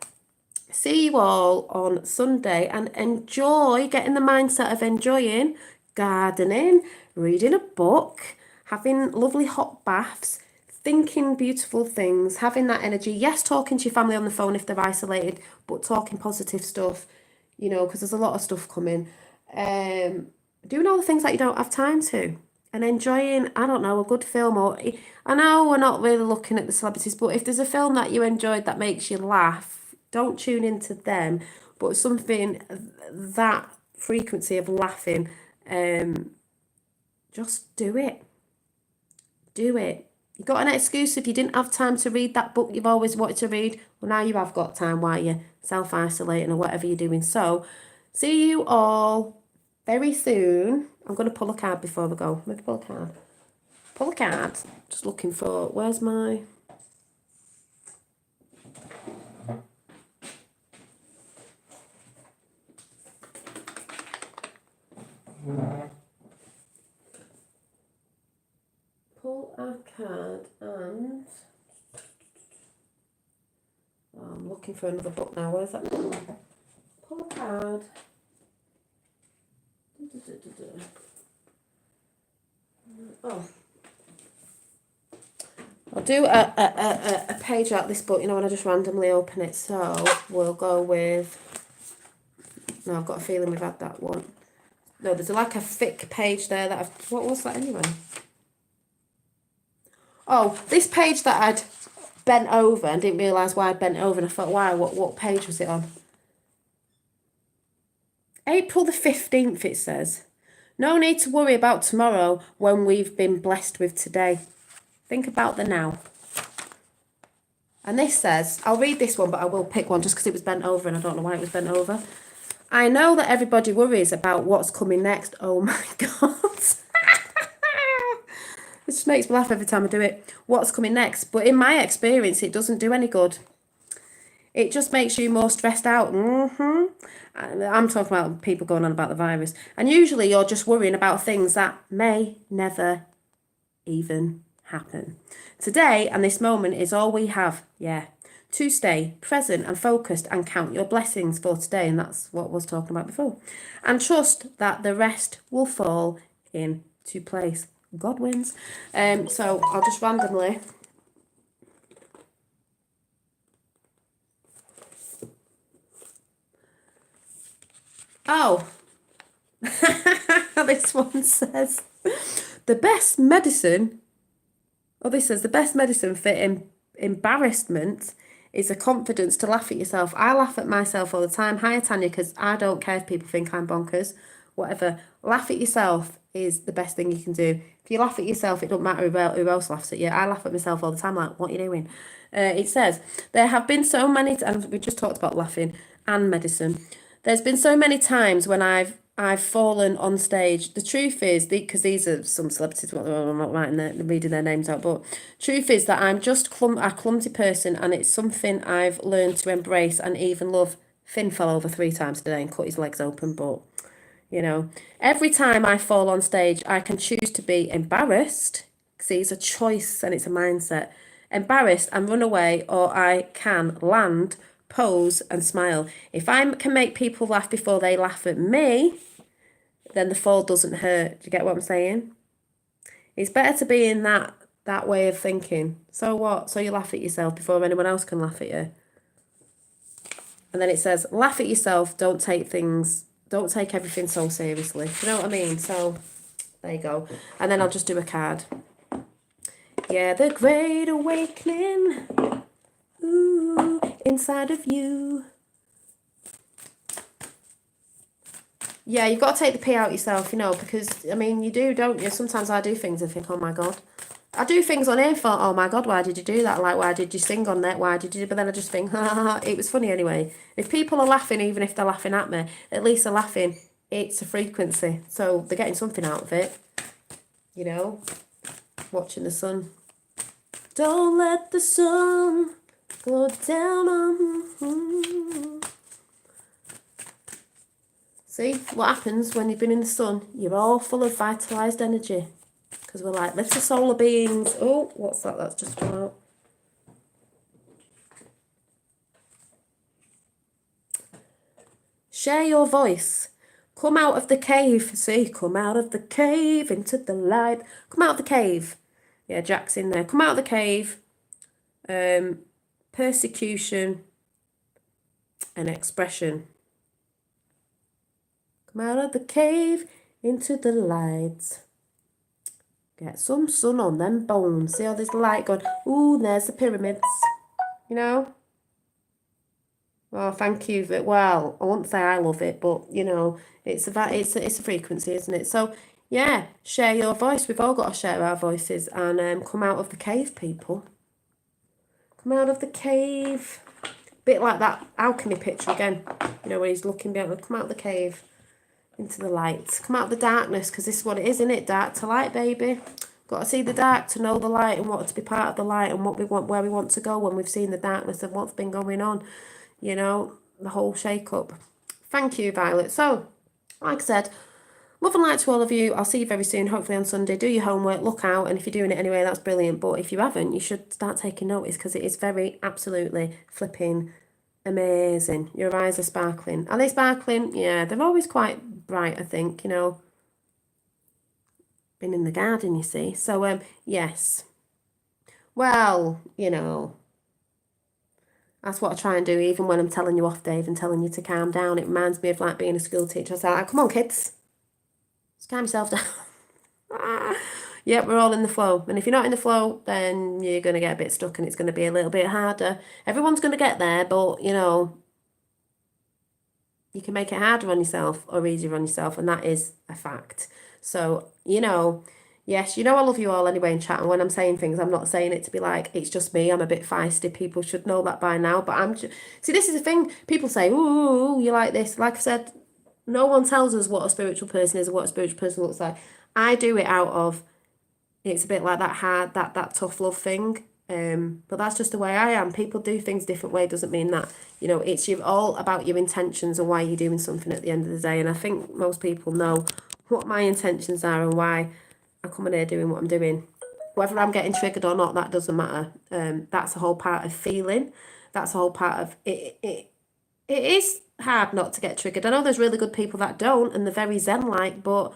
see you all on Sunday and enjoy, get in the mindset of enjoying gardening, reading a book, having lovely hot baths, thinking beautiful things, having that energy. Yes, talking to your family on the phone if they're isolated, but talking positive stuff, you know, because there's a lot of stuff coming. Doing all the things that you don't have time to. And enjoying, I don't know, a good film. Or I know we're not really looking at the celebrities, but if there's a film that you enjoyed that makes you laugh, don't tune into them. But something that frequency of laughing, just do it. Do it. You got an excuse if you didn't have time to read that book you've always wanted to read. Well, now you have got time while you're self-isolating or whatever you're doing. So, see you all very soon. I'm going to pull a card before we go. Maybe pull a card. Pull a card. Just looking for, where's my... Pull a card and... Oh, I'm looking for another book now. Where's that book? Pull a card. Oh. I'll do a page out of this book, you know, when I just randomly open it. So we'll go with... No, I've got a feeling we've had that one. No, there's like a thick page there that I've... What was that anyway? Oh, this page that I'd bent over and didn't realise why I'd bent over, and I thought, wow, what page was it on? April the 15th, it says. No need to worry about tomorrow when we've been blessed with today. Think about the now. And this says, I'll read this one, but I will pick one just because it was bent over and I don't know why it was bent over. I know that everybody worries about what's coming next. Oh my God. It just makes me laugh every time I do it. What's coming next? But in my experience, it doesn't do any good. It just makes you more stressed out. I'm talking about people going on about the virus. And usually you're just worrying about things that may never even happen. Today and this moment is all we have. Yeah. To stay present and focused and count your blessings for today. And that's what I was talking about before. And trust that the rest will fall into place. God wins. So I'll just randomly... Oh, this one says, the best medicine, this says, the best medicine for embarrassment is the confidence to laugh at yourself. I laugh at myself all the time. Hi, Tanya, because I don't care if people think I'm bonkers. Whatever. Laugh at yourself is the best thing you can do. If you laugh at yourself, it doesn't matter who else laughs at you. I laugh at myself all the time, like, what are you doing? It says, there have been so many, and we just talked about laughing and medicine. There's been so many times when I've fallen on stage. The truth is, because these are some celebrities, I'm not reading their names out, but truth is that I'm just a clumsy person, and it's something I've learned to embrace and even love. Finn fell over 3 times today and cut his legs open, but, you know, every time I fall on stage, I can choose to be embarrassed, because it's a choice and it's a mindset. Embarrassed and run away, or I can land, pose and smile. If I can make people laugh before they laugh at me, then the fall doesn't hurt. Do you get what I'm saying? It's better to be in that way of thinking. So what? So you laugh at yourself before anyone else can laugh at you. And then it says, laugh at yourself, don't take everything so seriously. Do you know what I mean? So there you go. And then I'll just do a card. Yeah, the great awakening. Ooh, inside of you. Yeah, you've got to take the pee out yourself, you know, because, I mean, you do, don't you? Sometimes I do things and think, oh my God. I do things on here for, oh my God, why did you do that? Like, why did you sing on that? Why did you? But then I just think, it was funny anyway. If people are laughing, even if they're laughing at me, at least they're laughing. It's a frequency. So they're getting something out of it, you know, watching the sun. Don't let the sun go down on... See what happens when you've been in the sun? You're all full of vitalised energy. Because we're like little solar beings. Oh, what's that? That's just come out. share your voice. Come out of the cave. See, come out of the cave into the light. Come out of the cave. Yeah, Jack's in there. Come out of the cave. Persecution and expression. Come out of the cave into the light. Get some sun on them bones. See all this light going. Ooh, there's the pyramids. You know? Oh, thank you. Well, I won't say I love it, but you know, it's a frequency, isn't it? So yeah, share your voice. We've all got to share our voices and come out of the cave, people. Come out of the cave. Bit like that alchemy picture again. You know, where he's looking down. Come out of the cave into the light. Come out of the darkness, because this is what it is, isn't it? Dark to light, baby. Got to see the dark to know the light and what to be part of the light and what we want, where we want to go when we've seen the darkness of what's been going on. You know, the whole shake-up. Thank you, Violet. So, like I said, love and light to all of you. I'll see you very soon, hopefully on Sunday. Do your homework, look out, and if you're doing it anyway, that's brilliant. But if you haven't, you should start taking notice, because it is very, absolutely flipping amazing. Your eyes are sparkling. Are they sparkling? Yeah, they're always quite bright, I think, you know. Been in the garden, you see. So, yes. Well, you know, that's what I try and do, even when I'm telling you off, Dave, and telling you to calm down. It reminds me of like being a school teacher. I say, like, come on, kids. Just calm yourself down. Yeah, we're all in the flow. And if you're not in the flow, then you're going to get a bit stuck and it's going to be a little bit harder. Everyone's going to get there, but, you know, you can make it harder on yourself or easier on yourself, and that is a fact. So, you know, yes, you know I love you all anyway in chat, and when I'm saying things, I'm not saying it to be like, it's just me, I'm a bit feisty. People should know that by now, but I'm just... See, this is the thing. People say, ooh, you like this. Like I said, no one tells us what a spiritual person is or what a spiritual person looks like. I do it out of... It's a bit like that hard, that tough love thing. But that's just the way I am. People do things a different way. Doesn't mean that, you know, it's all about your intentions and why you're doing something at the end of the day. And I think most people know what my intentions are and why I come in here doing what I'm doing. Whether I'm getting triggered or not, that doesn't matter. That's a whole part of feeling. That's a whole part of it. It is hard not to get triggered. I know there's really good people that don't, and they're very zen-like, but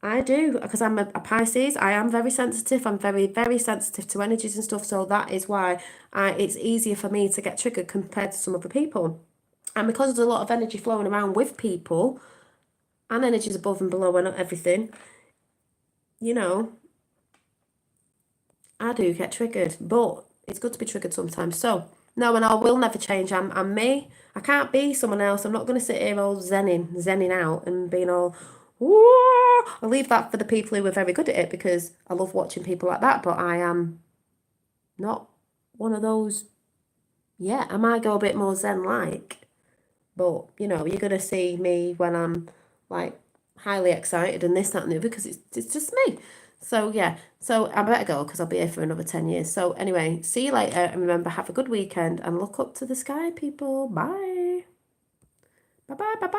I do, because I'm a Pisces. I am very sensitive. I'm very, very sensitive to energies and stuff. So that is why it's easier for me to get triggered compared to some other people. And because there's a lot of energy flowing around with people, and energies above and below and everything, you know, I do get triggered. But it's good to be triggered sometimes. So, no, and I will never change. I'm me. I can't be someone else. I'm not going to sit here all zenning out and being all... Ooh, I'll leave that for the people who are very good at it, because I love watching people like that, but I am not one of those yet. I might go a bit more zen-like, but, you know, you're going to see me when I'm, like, highly excited and this, that, and the other, because it's just me. So, yeah, so I better go, because I'll be here for another 10 years. So, anyway, see you later, and remember, have a good weekend, and look up to the sky, people. Bye. Bye-bye, bye-bye.